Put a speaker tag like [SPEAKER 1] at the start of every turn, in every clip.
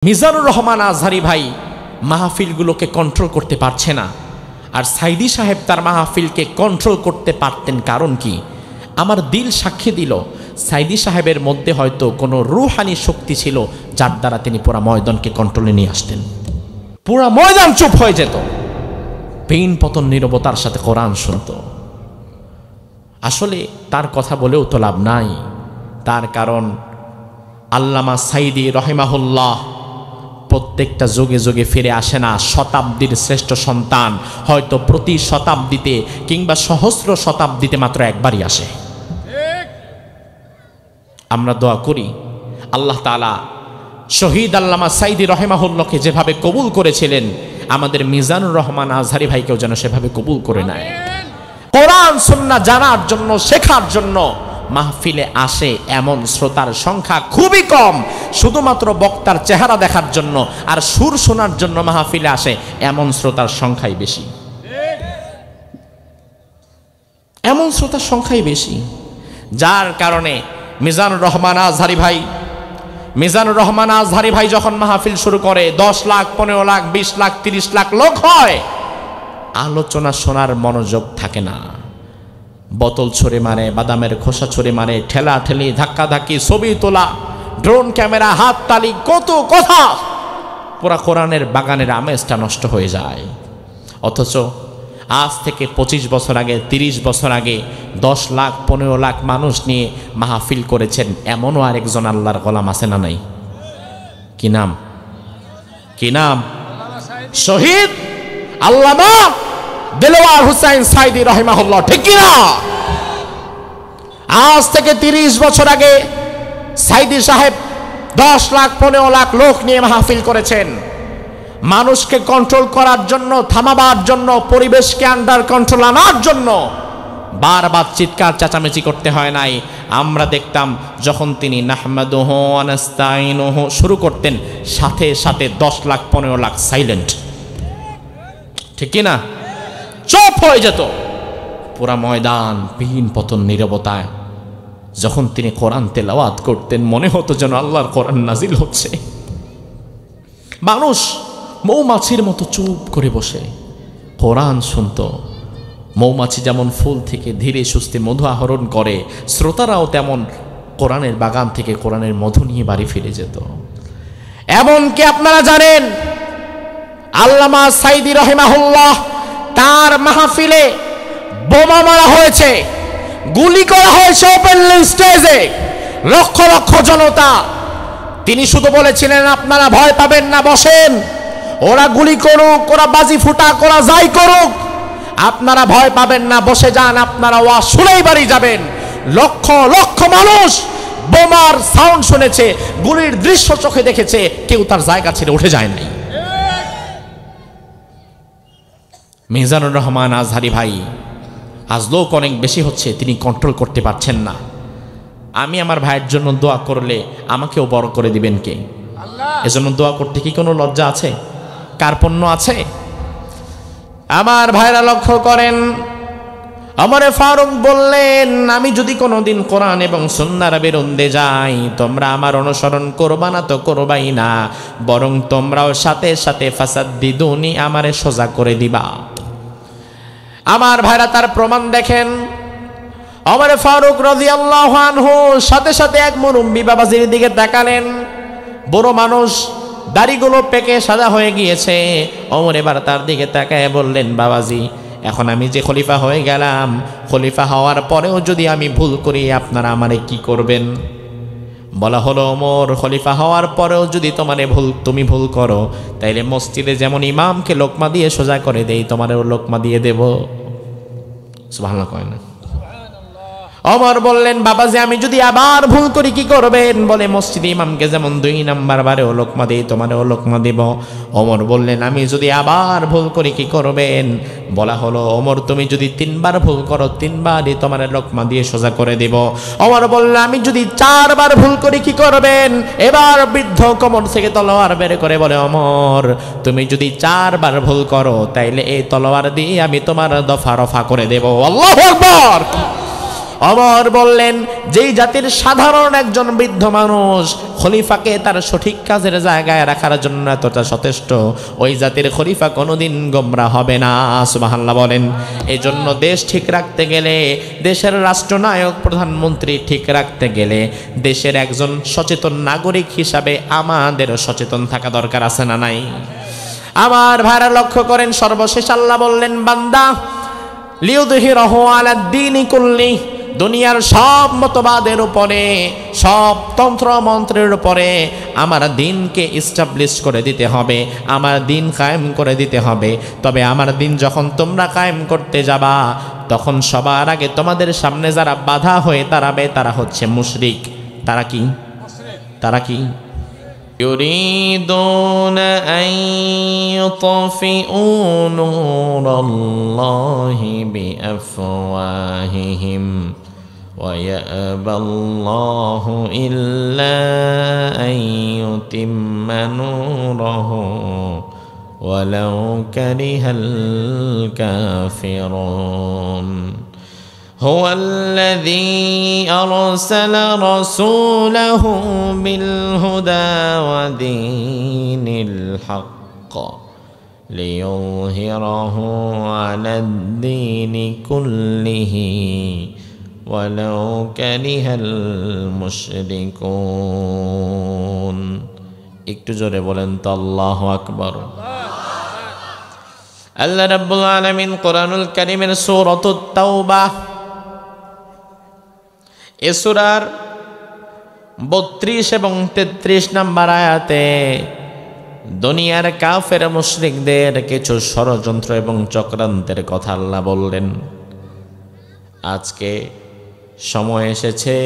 [SPEAKER 1] মিজানুর রহমান আজহারি ভাই মাহফিলগুলোকে কন্ট্রোল করতে পারছে না, আর সাইদি সাহেব তার মাহফিলকে কন্ট্রোল করতে পারতেন। কারণ কি? আমার দিল সাক্ষী দিল সাইদি সাহেবের মধ্যে হয়তো কোনো রুহানি শক্তি ছিল, যার দ্বারা তিনি পুরা ময়দানকে কন্ট্রোলে নিয়ে আসতেন। পুরা ময়দান চুপ হয়ে যেত, পেইন পতন নীরবতার সাথে কোরআন শুনত। আসলে তার কথা বলেও তো লাভ নাই, তার কারণ আল্লামা সাইদি রহিমাহুল্লাহ প্রত্যেকটা যুগে যুগে ফিরে আসে না। শতাব্দীর শ্রেষ্ঠ সন্তান হয়তো প্রতি শতাব্দীতে কিংবা সহস্র শতাব্দীতে মাত্র একবারই আসে। আমরা দোয়া করি আল্লাহ তাআলা শহীদ আল্লামা সাইদি রহিমাহুল্লাহকে যেভাবে কবুল করেছিলেন, আমাদের মিজানুর রহমান আজহারি ভাইকেও যেন সেভাবে কবুল করে নেয়। কোরআন সুন্নাহ জানার জন্য, শেখার জন্য মাহফিলে আসে এমন শ্রোতার সংখ্যা খুবই কম। শুধুমাত্র বক্তার চেহারা দেখার জন্য আর সুর শোনার জন্য মাহফিলে আসে এমন শ্রোতার সংখ্যাই বেশি, এমন শ্রোতার সংখ্যাই বেশি। যার কারণে মিজানুর রহমান আজহারি ভাই যখন মাহফিল শুরু করে 10 লাখ, 15 লাখ, 20 লাখ, 30 লাখ লোক হয়, আলোচনা শোনার মনোযোগ থাকে না। বোতল ছুঁড়ে মারে, বাদামের খোসা ছুঁড়ে মারে, ঠেলা ঠেলি, ধাক্কা ধাক্কি, ছবি তোলা, ড্রোন ক্যামেরা, হাত তালি, কত কথা, পুরা কোরআনের বাগানের আমেজটা নষ্ট হয়ে যায়। অথচ আজ থেকে 25 বছর আগে, 30 বছর আগে 10 লাখ, 15 লাখ মানুষ নিয়ে মাহফিল করেছেন এমনও আরেকজন আল্লাহর গোলাম আছে না নাই? কি নাম? কি নাম? শহীদ আল্লামা দেলোয়ার হোসেন সাইদি রহিমাহুল্লাহ, ঠিক কি না? আজ থেকে 30 বছর আগে সাইদি সাহেব 10 লাখ, 15 লাখ লোক নিয়ে মাহফিল করেছেন। মানুষকে কন্ট্রোল করার জন্য, থামাবার জন্য, পরিবেশকে আন্ডার কন্ট্রোল আনার জন্য বারবার চিৎকার চেঁচামেচি করতে হয় নাই। আমরা দেখতাম যখন তিনি নাহমাদুহু ওয়া নাস্তাইনুহু শুরু করতেন, সাথে সাথে 10 লাখ, 15 লাখ সাইলেন্ট, ঠিক কি না? চুপ হয়ে যেত পুরা ময়দান, বিহীন পতন নীরবতায়। যখন তিনি কোরআন তেলাওয়াত করতেন মনে হতো যেন আল্লাহর কোরআন নাজিল হচ্ছে। মানুষ মৌমাছির মতো চুপ করে বসে কোরআন শুনত। মৌমাছি যেমন ফুল থেকে ধীরে সুস্থে মধু আহরণ করে, শ্রোতারাও তেমন কোরআনের বাগান থেকে কোরআনের মধু নিয়ে বাড়ি ফিরে যেত। এমনকি আপনারা জানেন আল্লামা সাইদি রহিমাহুল্লাহ তার মাহফিলে বোমা মারা হয়েছে, গুলি করা হয়েছে ওপেনলি স্টেজে, লক্ষ লক্ষ জনতা। তিনি শুধু বলেছিলেন আপনারা ভয় পাবেন না, বসেন, ওরা গুলি করুক, ওরা বাজি ফুটাক, ওরা যাই করুক, আপনারা ভয় পাবেন না, বসে যান, আপনারা ওয়াজ শুনেই বাড়ি যাবেন। লক্ষ লক্ষ মানুষ বোমার সাউন্ড শুনেছে, গুলির দৃশ্য চোখে দেখেছে, কেউ তার জায়গা ছেড়ে উঠে যায় নাই। মিজানুর রহমান আজহারি ভাই আজ লোক অনেক বেশি হচ্ছে, তিনি কন্ট্রোল করতে পারছেন না। আমি আমার ভাইয়ের জন্য দোয়া করলে আমাকেও বড় করে দিবেন কে? এজন্য দোয়া করতে কি কোনো লজ্জা আছে? কার্পণ্য আছে? আমার ভাইরা লক্ষ্য করেন, ওমর ফারুক বললেন, আমি যদি কোনোদিন কোরআন এবং সুন্নাহর বিরুদ্ধে যাই, তোমরা আমার অনুসরণ করবা না তো করবাই না, বরং তোমরাও সাথে সাথে ফাসাদ্দিদুনি, আমারে সোজা করে দিবা। আমার ভাইরা তার প্রমাণ দেখেন। ওমর ফারুক রাদিয়াল্লাহু আনহু সাথে সাথে এক মুরব্বি বাবাজির দিকে তাকালেন। বড় মানুষ, দাড়িগুলো পেকে সাদা হয়ে গিয়েছে। ওমর এবার তার দিকে তাকায় বললেন, বাবাজি, এখন আমি যে খলিফা হয়ে গেলাম, খলিফা হওয়ার পরেও যদি আমি ভুল করি আপনারা আমারে কি করবেন? বলা হলো, ওমর, খলিফা হওয়ার পরেও যদি তুমি ভুল করো, তাইলে মসজিদে যেমন ইমামকে লোকমা দিয়ে সোজা করে দেই, তোমারও লোকমা দিয়ে দেব। সুবহানাল্লাহ কয় না? ওমর বললেন, বাবাজি, আমি যদি আবার ভুল করি কি করবেন? বলে, মসজিদে ইমামকে যেমন 2 নাম্বার বারেও লোকমা দেই, তোমারও লোকমা দেব। ওমর বললেন, আমি যদি আবার ভুল করি কি করবেন? বলা হলো, ওমর, তুমি যদি 3 বার ভুল করো, 3 বারই তোমার লোকমা দিয়ে সোজা করে দেব। ওমর বললেন, আমি যদি 4 বার ভুল করি কি করবেন? এবার বৃদ্ধ কোমর থেকে তলোয়ার বের করে বলে, ওমর, তুমি যদি 4 বার ভুল করো, তাইলে এই তলোয়ার দিয়ে আমি তোমার দফা রফা করে দেব। আল্লাহু আকবার। ওমর বললেন, যেই জাতির সাধারণ একজন বৃদ্ধ মানুষ খলিফাকে তার সঠিক কাজের জায়গায় রাখার জন্য এতটা সচেষ্ট, ওই জাতির খলিফা কোনোদিন গোমরাহ হবে না। সুবহানাল্লাহ বলেন। এই জন্য দেশ ঠিক রাখতে গেলে, দেশের রাষ্ট্রনায়ক প্রধানমন্ত্রী ঠিক রাখতে গেলে দেশের একজন সচেতন নাগরিক হিসাবে আমাদের সচেতন থাকা দরকার আছে না নাই? আমার ভাইরা লক্ষ্য করেন, সর্বশেষ আল্লাহ বললেন, বান্দা লিউযহিরাহু আলাদ-দীনি কুল্লি, দুনিয়ার সব মতবাদের উপরে, সব তন্ত্র মন্ত্রের উপরে আমার দিনকে ইস্টাবলিশ করে দিতে হবে, আমার দিন কায়েম করে দিতে হবে। তবে আমার দিন যখন তোমরা কায়েম করতে যাবা, তখন সবার আগে তোমাদের সামনে যারা বাধা হয়ে দাঁড়াবে তারা হচ্ছে মুশরিক। তারা কি? তারা কি? يريدون أن يطفئوا نور الله بأفواههم ويأبى الله إلا أن يتم نوره ولو كره الكافرون هو الذي أرسل رسوله بالهدى ودين الحق ليظهره على الدين كله ولو كره المشركون একটু জোরে বলেন তো আল্লাহু আকবার। আল্লাহ রাব্বুল আলামিন কোরআনুল কারীমের সূরাতুত তাওবাহ এই সূরার 32 এবং 33 নম্বর আয়াতে দুনিয়ার কাফের মুশরিকদের কিছু ষড়যন্ত্র এবং চক্রান্তের কথা আল্লাহ বললেন। আজকে সময় এসেছে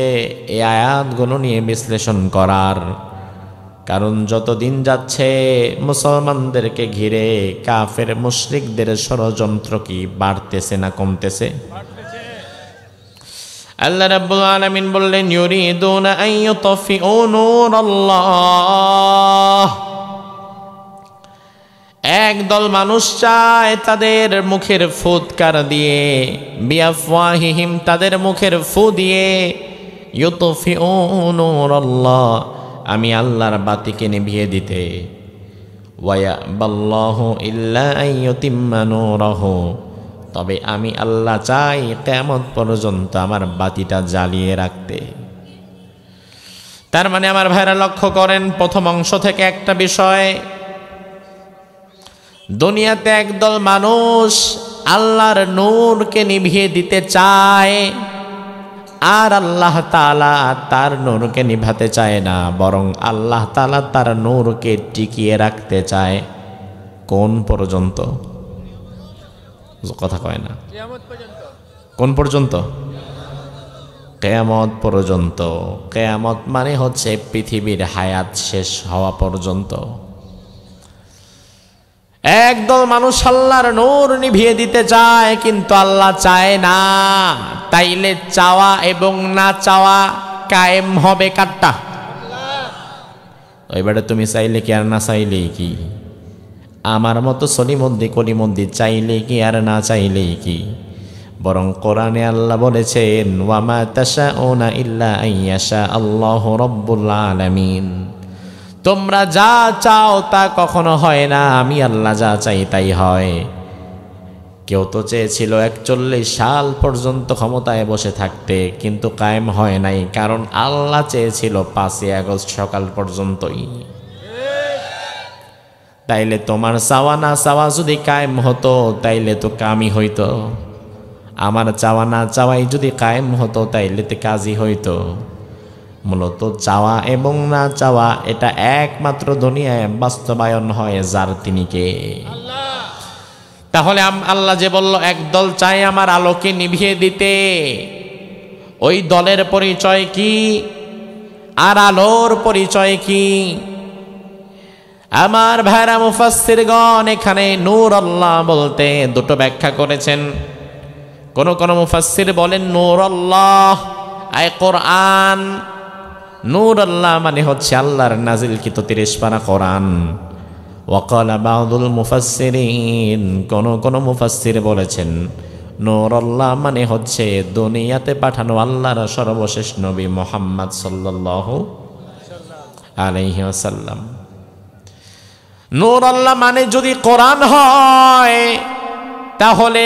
[SPEAKER 1] এই আয়াতগুলো নিয়ে বিশ্লেষণ করার, কারণ যত দিন যাচ্ছে মুসলমানদেরকে ঘিরে কাফের মুশরিকদের ষড়যন্ত্র কি বাড়তেছে না কমতেছে? আল্লাহ রাব্বুল আলামিন বললেন, ইউরিদুনা আন ইউতফিউ নূরাল্লাহ, একদল মানুষ চায় তাদের মুখের ফুৎকার দিয়ে, বিআফওয়াহিহিম তাদের মুখের ফু দিয়ে, ইউতফিউ নূরাল্লাহ আমি আল্লাহর বাতিকে নিভিয়ে দিতে, ওয়ায়াবাল্লাহু ইল্লা আন ইউতিম্মা নূরাহু, তবে আমি আল্লাহ চাই কিয়ামত পর্যন্ত আমার বাতিটা জ্বালিয়ে রাখতে। তার মানে আমার ভাইরা লক্ষ্য করেন, প্রথম অংশ থেকে একটা বিষয়, দুনিয়াতে একদল মানুষ আল্লাহর নূরকে নিভিয়ে দিতে চায়, আর আল্লাহ তাআলা তার নূরকে নিভাতে চায় না, বরং আল্লাহ তাআলা তার নূরকে টিকিয়ে রাখতে চায় কোন পর্যন্ত? কথা কয় না, কোন পর্যন্ত? কিয়ামত পর্যন্ত। কিয়ামত মানে হচ্ছে পৃথিবীর হায়াত শেষ হওয়া পর্যন্ত। একদল মানুষ আল্লাহর নূর নিভিয়ে দিতে চায়, কিন্তু আল্লাহ চায় না। তাইলে চাওয়া এবং না চাওয়া কায়েম হবে কারটা? এবারে তুমি চাইলে কি আর না চাইলে কি? আমার মতো সলিমদ্দি কলিমদ্দি চাইলে কি আর না চাইলে কি? বরং কোরআনে আল্লাহ বলেছেন, ওয়ামা তাশাউনা ইল্লা আইয়াশা আল্লাহু রাব্বুল আলামিন, তোমরা যা চাও তা কখনো হয় না, আমি আল্লাহ যা চাই তাই হয়। কেউ তো চেয়েছিল 41 সাল পর্যন্ত ক্ষমতায় বসে থাকতে, কিন্তু কায়েম হয় নাই, কারণ আল্লাহ চেয়েছিল 5ই আগস্ট সকাল পর্যন্তই। তাইলে তোমার চাওয়া না চাওয়া যদি কায়েম হতো তাইলে তো কামই হইতো, আমার চাওয়া না চাওয়াই যদি কায়েম হতো তাইলে তো কাজই হইতো। মূলত চাওয়া এবং না চাওয়া এটা একমাত্র দুনিয়ায় বাস্তবায়ন হয় যার তিনি কে? তাহলে আল্লাহ যে বলল একদল চায় আমার আলোকে নিভিয়ে দিতে, ওই দলের পরিচয় কি আর আলোর পরিচয় কি? আমার ভাইরা মুফাসসিরগণ এখানে নূর আল্লাহ বলতে দুটো ব্যাখ্যা করেছেন। কোন কোন মুফাসসির বলেন নূর আল্লাহ আয় কোরআন, নূর আল্লাহ মানে হচ্ছে আল্লাহর নাজিলকৃত 30 পারা কোরআন। ওয়াকালা বাউদুল মুফাসসিরিন, কোন কোন মুফাসসির বলেছেন নূরুল্লাহ মানে হচ্ছে দুনিয়াতে পাঠানো আল্লাহর সর্বশেষ নবী মুহাম্মদ সাল্লাল্লাহু আলাইহি ওয়াসাল্লাম। নূরুল্লাহ মানে যদি কোরআন হয়, তাহলে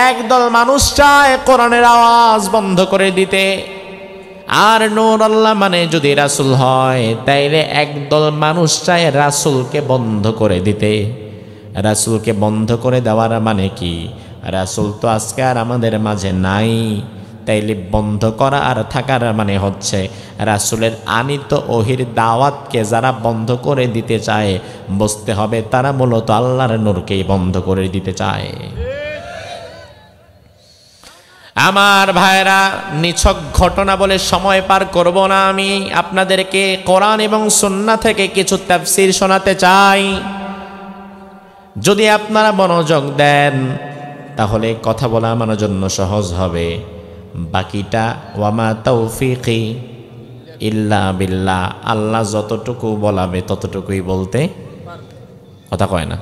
[SPEAKER 1] একদল মানুষ চায় কোরআনের আওয়াজ বন্ধ করে দিতে। আর নূরুল্লাহ মানে যদি রাসূল হয়, তাইলে একদল মানুষ চায় রাসূলকে বন্ধ করে দিতে। রাসূলকে বন্ধ করে দেওয়ার মানে কি? রাসূল তো আজকে আর আমাদের মাঝে নাই, তাইলে বন্ধ করা আর থাকার মানে হচ্ছে রাসূলের আনিত ওহির দাওয়াতকে যারা বন্ধ করে দিতে চায়, বুঝতে হবে তারা মূলত আল্লাহর নূরকেই বন্ধ করে দিতে চায়। আমার ভাইরা, নিছক ঘটনা বলে সময় পার করব না। আমি আপনাদেরকে কোরআন এবং সুন্নাহ থেকে কিছু তাফসীর শোনাতে চাই। যদি আপনারা মনোযোগ দেন, তাহলে কথা বলা আমার জন্য সহজ হবে। বাকিটা ওয়ামা তৌফিকি ইল্লা বিল্লাহ, আল্লাহ যতটুকু বলাবে ততটুকুই বলতে, কথা কয় না।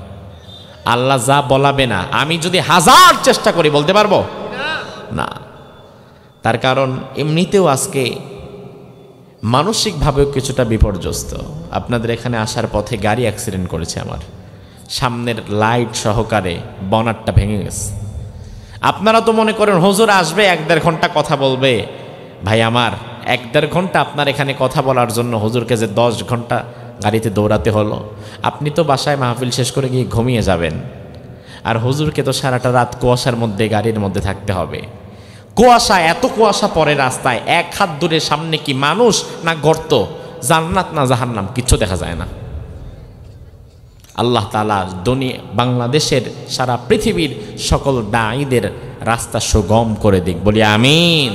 [SPEAKER 1] আল্লাহ যা বলাবে না, আমি যদি 1000 চেষ্টা করি বলতে পারবো না। তার কারণ এমনিতেও আজকে মানসিকভাবেও কিছুটা বিপর্যস্ত। আপনাদের এখানে আসার পথে গাড়ি অ্যাক্সিডেন্ট করেছে আমার, সামনের লাইট সহকারে বনারটা ভেঙে গেছে। আপনারা তো মনে করেন হুজুর আসবে 1-1.5 ঘন্টা কথা বলবে। ভাই আমার, 1-1.5 ঘন্টা আপনার এখানে কথা বলার জন্য হুজুরকে যে 10 ঘন্টা গাড়িতে দৌড়াতে হলো, আপনি তো বাসায় মাহফিল শেষ করে গিয়ে ঘুমিয়ে যাবেন। আর হুজুরকে তো সারাটা রাত কুয়াশার মধ্যে গাড়ির মধ্যে থাকতে হবে। কুয়াশা, এত কুয়াশা পড়ে রাস্তায়, 1 হাত দূরে সামনে কি মানুষ না গর্ত, জান্নাত না জাহান্নাম, কিচ্ছু দেখা যায় না। আল্লাহ তাআলা বাংলাদেশের, সারা পৃথিবীর সকল দাঈদের রাস্তা সুগম করে দিক, বলি আমিন।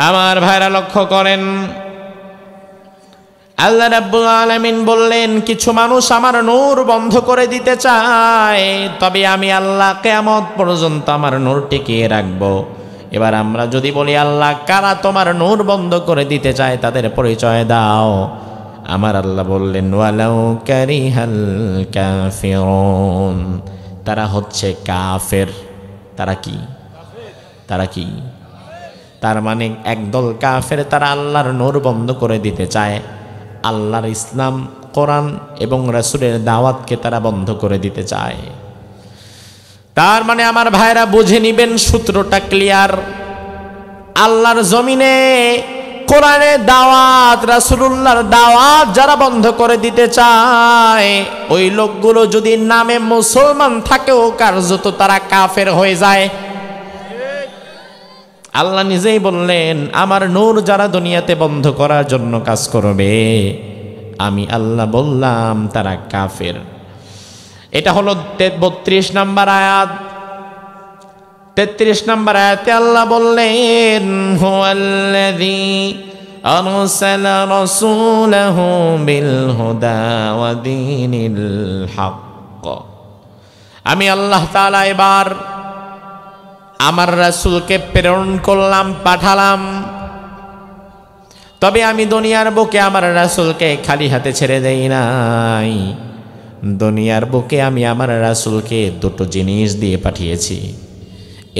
[SPEAKER 1] আমার ভাইরা লক্ষ্য করেন, আল্লাহ রাব্বুল আলামিন বললেন কিছু মানুষ আমার নূর বন্ধ করে দিতে চায়, তবে আমি আল্লাহ কিয়ামত পর্যন্ত আমার নূর টিকিয়ে রাখবো। এবার আমরা যদি বলি আল্লাহ কারা তোমার নূর বন্ধ করে দিতে চায়, তাদের পরিচয় দাও। আমার আল্লাহ বললেন ওয়ালাউ কারিহাল কাফিরুন, তারা হচ্ছে কাফের। তারা কি? তারা কি? তার মানে একদল কাফের, তারা আল্লাহর নূর বন্ধ করে দিতে চায়। আল্লাহর ইসলাম, কোরআন এবং রাসূলের দাওয়াতকে তারা বন্ধ করে দিতে চায়। তার মানে আমার ভাইরা বুঝে নিবেন, সূত্রটা ক্লিয়ার। আল্লাহর জমিনে কোরআনের দাওয়াত, রাসূলুল্লাহর দাওয়াত যারা বন্ধ করে দিতে চায়, ওই লোকগুলো যদি নামে মুসলমান থাকেও কার্যত তারা কাফের হয়ে যায়। আল্লাহ নিজেই বললেন আমার নূর যারা দুনিয়াতে বন্ধ করার জন্য কাজ করবে, আমি আল্লাহ বললাম তারা কাফের। এটা হলো 32 নম্বর আয়াত। 33 নম্বর আয়াতে আল্লাহ বললেন হুয়াল্লাযী আরসালা রাসূলাহু বিল হুদা ওয়া দীনিল হক। আমি আল্লাহ তাআলা এবার আমার রাসূলকে প্রেরণ করলাম, পাঠালাম। তবে আমি দুনিয়ার বুকে আমার রাসূলকে খালি হাতে ছেড়ে দেই নাই। দুনিয়ার বুকে আমি আমার রাসূলকে দুটো জিনিস দিয়ে পাঠিয়েছি।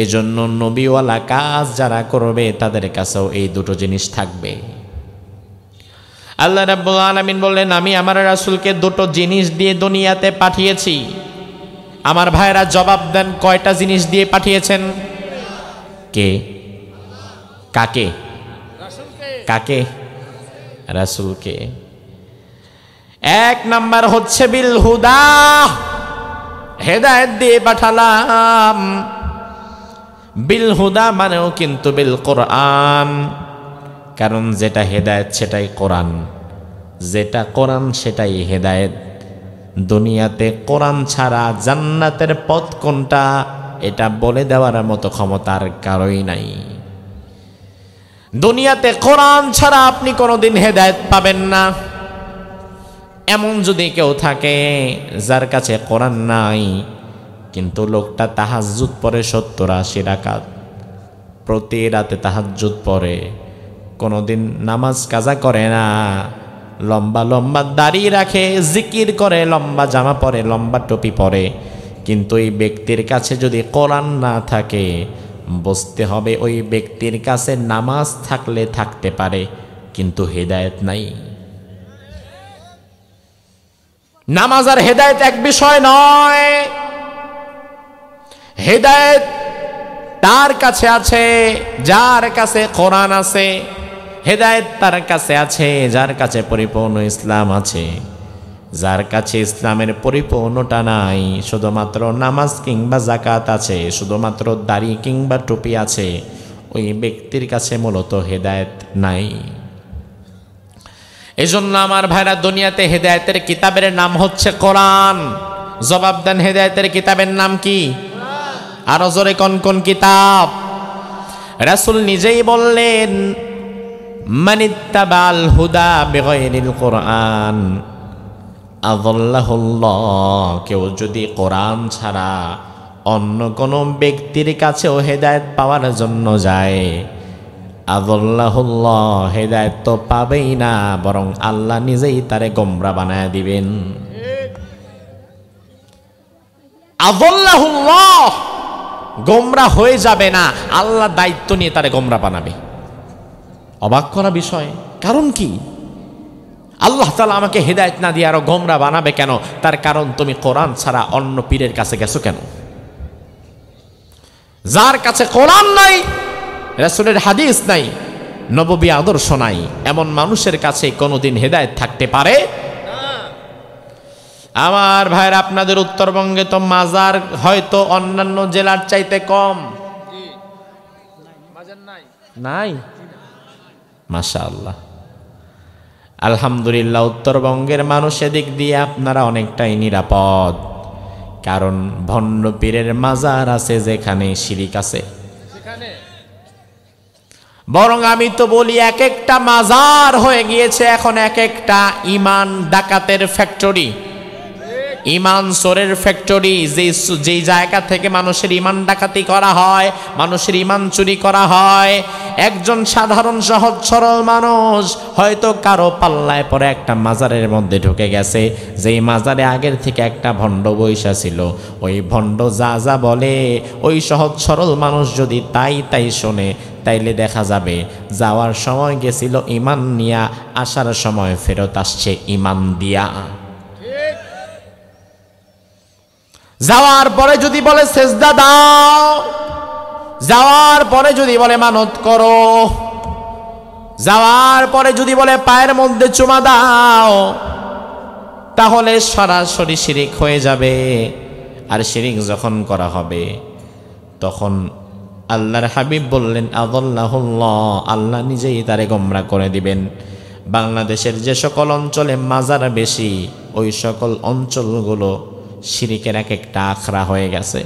[SPEAKER 1] এজন্য নবীওয়ালা কাজ যারা করবে তাদের কাছেও এই দুটো জিনিস থাকবে। আল্লাহ রাব্বুল আলামিন বললেন আমি আমার রাসূলকে দুটো জিনিস দিয়ে দুনিয়াতে পাঠিয়েছি। আমার ভাইরা জবাব দেন, কয়টা জিনিস দিয়ে পাঠিয়েছেন? কে? কাকে? কাকে? রাসূলকে। 1 নাম্বার হচ্ছে বিল হুদা, হেদায়েত দিয়ে পাঠালাম। বিল হুদা মানেও কিন্তু বিল কোরআন, কারণ যেটা হেদায়েত সেটাই কোরআন, যেটা কোরআন সেটাই হেদায়েত। দুনিয়াতে কোরআন ছাড়া জান্নাতের পথ কোনটা এটা বলে দেওয়ার মতো ক্ষমতার কারোই নাই। দুনিয়াতে কোরআন ছাড়া আপনি কোনোদিন হেদায়েত পাবেন না। এমন যদি কেউ থাকে যার কাছে কোরআন নাই, কিন্তু লোকটা তাহাজ্জুদ পড়ে 70-80 রাকাত, প্রতি রাতে তাহাজ্জুদ পড়ে, কোনোদিন নামাজ কাজা করে না, লম্বা লম্বা দাড়ি রাখে, জিকির করে, লম্বা জামা পরে, লম্বা টুপি পরে, কিন্তু ওই ব্যক্তির কাছে যদি কোরআন না থাকে, বুঝতে হবে ওই ব্যক্তির কাছে নামাজ থাকলে থাকতে পারে, কিন্তু হেদায়েত নাই। নামাজ আর হেদায়েত এক বিষয় নয়। হেদায়েত তার কাছে আছে যার কাছে কোরআন আছে, হেদায়েত তার কাছে আছে যার কাছে পরিপূর্ণ ইসলাম আছে। যার কাছে ইসলামের পরিপূর্ণতা নাই, শুধুমাত্র নামাজ কিংবা যাকাত আছে, শুধুমাত্র দাড়ি কিংবা টুপি আছে, ওই ব্যক্তির কাছে মূলত হেদায়েত নাই। এজন্য আমার ভাইরা, দুনিয়াতে হেদায়েতের কিতাবের নাম হচ্ছে কোরআন। জবাব দেন, হেদায়েতের কিতাবের নাম কি? আরো জোরে কোন কোন কিতাব? রাসূল নিজেই বললেন, মানিত্তাবাল হুদা বিগাইরিল কোরআন আযাল্লাহুল্লাহ। কেউ যদি কোরআন ছাড়া অন্য কোনো ব্যক্তির কাছেও হেদায়েত পাওয়ার জন্য যায়, আযাল্লাহুল্লাহ, হেদায়েত তো পাবেই না, বরং আল্লাহ নিজেই তারে গোমরা বানায় দিবেন। আযাল্লাহুল্লাহ, গোমরা হয়ে যাবে না, আল্লাহ দায়িত্ব নিয়ে তারে গোমরা বানাবে। অবাক করা বিষয়। কারণ কি? আল্লাহ তাআলা আমাকে হেদায়েত না দিয়ে আরো গোমরা বানাবে কেন? তার কারণ, তুমি কোরআন ছাড়া অন্য পীরের কাছে গেছো কেন? যার কাছে কোরআন নাই, রাসূলের হাদিস নাই, নববী আদর্শ নাই, এমন মানুষের কাছে কোনোদিন হেদায়েত থাকতে পারে না। আমার ভাইরা, আপনাদের উত্তরবঙ্গে তো মাজার হয়তো অন্যান্য জেলার চাইতে কম। নাই? মাশাআল্লাহ, আলহামদুলিল্লাহ। উত্তরবঙ্গের মানুষ এদিক দিয়ে আপনারা অনেকটাই নিরাপদ, কারণ ভণ্ড পীরের মাজার আছে যেখানে শিরিক আছে। বরং আমি তো বলি, এক একটা মাজার হয়ে গিয়েছে এখন এক একটা ইমান ডাকাতের ফ্যাক্টরি, ইমান চোরের ফ্যাক্টরি। যেই জায়গা থেকে মানুষের ইমান ডাকাতি করা হয়, মানুষের ইমান চুরি করা হয়। একজন সাধারণ সহজ সরল মানুষ হয়তো কারো পাল্লায় পরে একটা মাজারের মধ্যে ঢুকে গেছে, যেই মাজারে আগের থেকে একটা ভণ্ড বৈশা ছিল। ওই ভণ্ড যা যা বলে, ওই সহজ সরল মানুষ যদি তাই তাই শোনে, তাইলে দেখা যাবে যাওয়ার সময় গেছিল ইমান নিয়া, আসার সময় ফেরত আসছে ইমান দিয়া। যাওয়ার পরে যদি বলে সেজদা দাও, যাওয়ার পরে যদি বলে মানত করো, যাওয়ার পরে যদি বলে পায়ের মধ্যে চুমা দাও, তাহলে সরাসরি শিরিক হয়ে যাবে। আর শিরিক যখন করা হবে, তখন আল্লাহর হাবিব বললেন, আযাল্লাহুল্লাহ, আল্লাহ নিজেই তারে গোমরা করে দিবেন। বাংলাদেশের যে সকল অঞ্চলে মাজার বেশি, ওই সকল অঞ্চলগুলো শিরিকের এক একটা আখড়া হয়ে গেছে।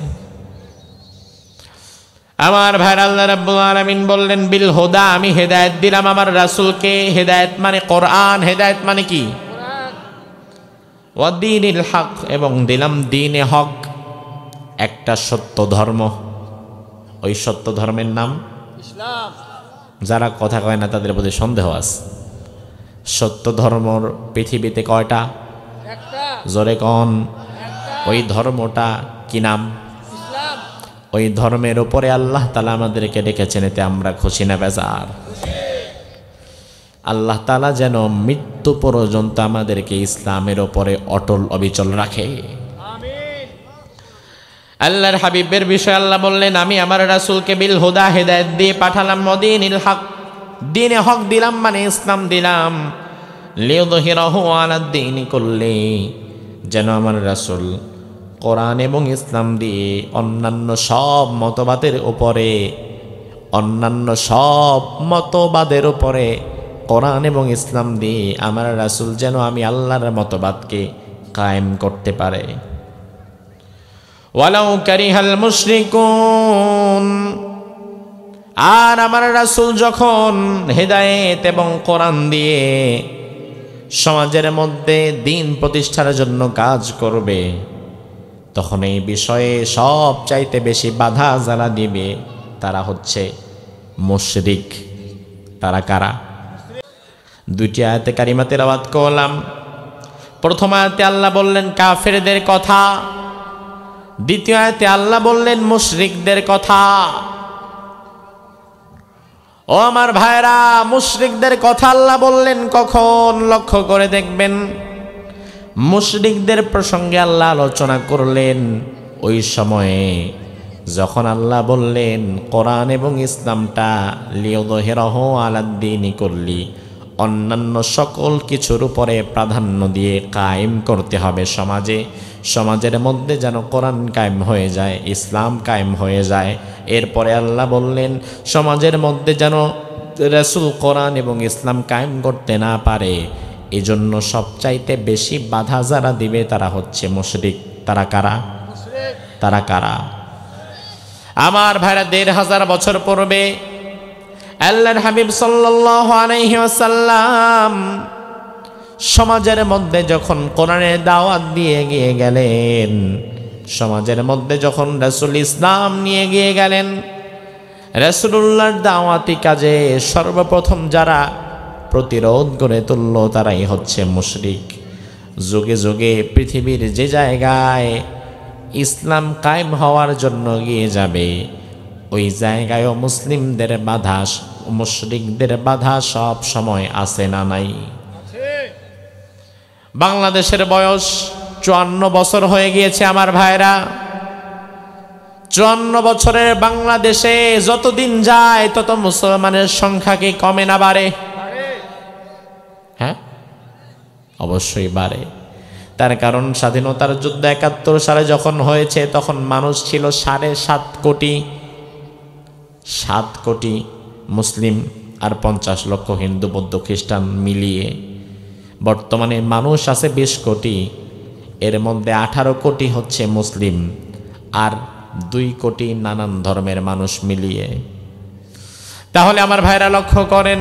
[SPEAKER 1] আমার ভাই, আল্লাহ রাব্বুল আলামিন বললেন, বিল হুদা, আমি হেদায়েত দিলাম আমার রাসূলকে। হেদায়েত মানে কোরআন, হেদায়েত মানে কি? ওয়া দীনিল হক, এবং দিলাম দ্বীনে হক, একটা সত্য ধর্ম। ওই সত্য ধর্মের নাম ইসলাম। যারা কথা কয় না তাদের প্রতি সন্দেহ আছে। সত্য ধর্মর পৃথিবীতে কয়টা? একটা। জোরে কোন? ওই ধর্মটা কি নাম? ইসলাম। ওই ধর্মের উপরে আল্লাহ তাআলা আমাদেরকে ডেকেছেন, এতে আমরা খুশি না বেজার? আল্লাহ তাআলা যেন মৃত্যু পর্যন্ত আমাদেরকে ইসলামের উপরে অটল অবিচল রাখে। আমিন। আল্লাহর হাবিবের বিষয়ে আল্লাহ বললেন, আমি আমার রাসূলকে বিল হুদা, হেদায়েত দিয়ে পাঠালাম, মদিনিল হক, দ্বীনে হক দিলাম মানে ইসলাম দিলাম, লিয়ুযহিরাহু আলাদ দ্বীনি কুল্লি, যেন আমার রাসূল কোরআন এবং ইসলাম দিয়ে অন্যান্য সব মতবাদের উপরে কোরআন এবং ইসলাম দিয়ে আমার রাসূল যেন আমি আল্লাহর মতবাদকে কায়েম করতে পারে। ওয়ালাউ কারিহাল মুশরিকুন, আর আমার রাসূল যখন হেদায়েত এবং কোরআন দিয়ে সমাজের মধ্যে দ্বীন প্রতিষ্ঠার জন্য কাজ করবে, তখন এই বিষয়ে সব চাইতে বেশি বাধা যারা দিবে তারা হচ্ছে মুশরিক। তারা কারা? দুইটি আয়াতে কারিমা তেলাওয়াত করলাম। প্রথম আয়াতে আল্লাহ বললেন কাফেরদের কথা, দ্বিতীয় আয়াতে আল্লাহ বললেন মুশরিকদের কথা। ও আমার ভাইরা, মুশরিকদের কথা আল্লাহ বললেন কখন? লক্ষ্য করে দেখবেন, মুশরিকদের প্রসঙ্গে আল্লাহ আলোচনা করলেন ওই সময়ে যখন আল্লাহ বললেন কোরআন এবং ইসলামটা লিয়ুযহিরাহু আলাদ-দীনি কুল্লি, অন্যান্য সকল কিছুর উপরে প্রাধান্য দিয়ে কায়েম করতে হবে সমাজে। সমাজের মধ্যে যেন কোরআন কায়েম হয়ে যায়, ইসলাম কায়েম হয়ে যায়। এরপরে আল্লাহ বললেন সমাজের মধ্যে যেন রাসূল কোরআন এবং ইসলাম কায়েম করতে না পারে, এজন্য সবচাইতে বেশি বাধা যারা দিবে তারা হচ্ছে মুশরিক। তারা কারা? তারা কারা? আমার ভাইরা, ১৫০০ বছর পূর্বে আল্লাহর হাবিব সাল্লাল্লাহু আলাইহি ওয়াসাল্লাম সমাজের মধ্যে যখন কোরআনের দাওয়াত দিয়ে গিয়ে গেলেন, সমাজের মধ্যে যখন রাসূল ইসলাম নিয়ে গিয়ে গেলেন, রাসূলুল্লাহর দাওয়াতি কাজে সর্বপ্রথম যারা প্রতিরোধ গড়ে তুলল তারাই হচ্ছে মুশরিক। যুগে যুগে পৃথিবীর যে জায়গায় ইসলাম কায়েম হওয়ার জন্য গিয়ে যাবে, ওই জায়গায়ও মুসলিমদের বাধা, মুশরিকদের বাধা সব সময় আছে না নাই? বাংলাদেশের বয়স ৫৪ বছর হয়ে গিয়েছে আমার ভাইরা। ৫৪ বছরের বাংলাদেশে যতদিন যায় তত মুসলমানের সংখ্যা কি কমে না বাড়ে? হ্যাঁ, অবশ্যই বাড়ে। তার কারণ স্বাধীনতার যুদ্ধ ৭১ সালে যখন হয়েছে তখন মানুষ ছিল ৭.৫ কোটি। ৭ কোটি মুসলিম আর ৫০ লক্ষ হিন্দু বৌদ্ধ খ্রিস্টান মিলিয়ে। বর্তমানে মানুষ আছে ২০ কোটি, এর মধ্যে ১৮ কোটি হচ্ছে মুসলিম আর ২ কোটি নানান ধর্মের মানুষ মিলিয়ে। তাহলে আমার ভাইরা লক্ষ্য করেন,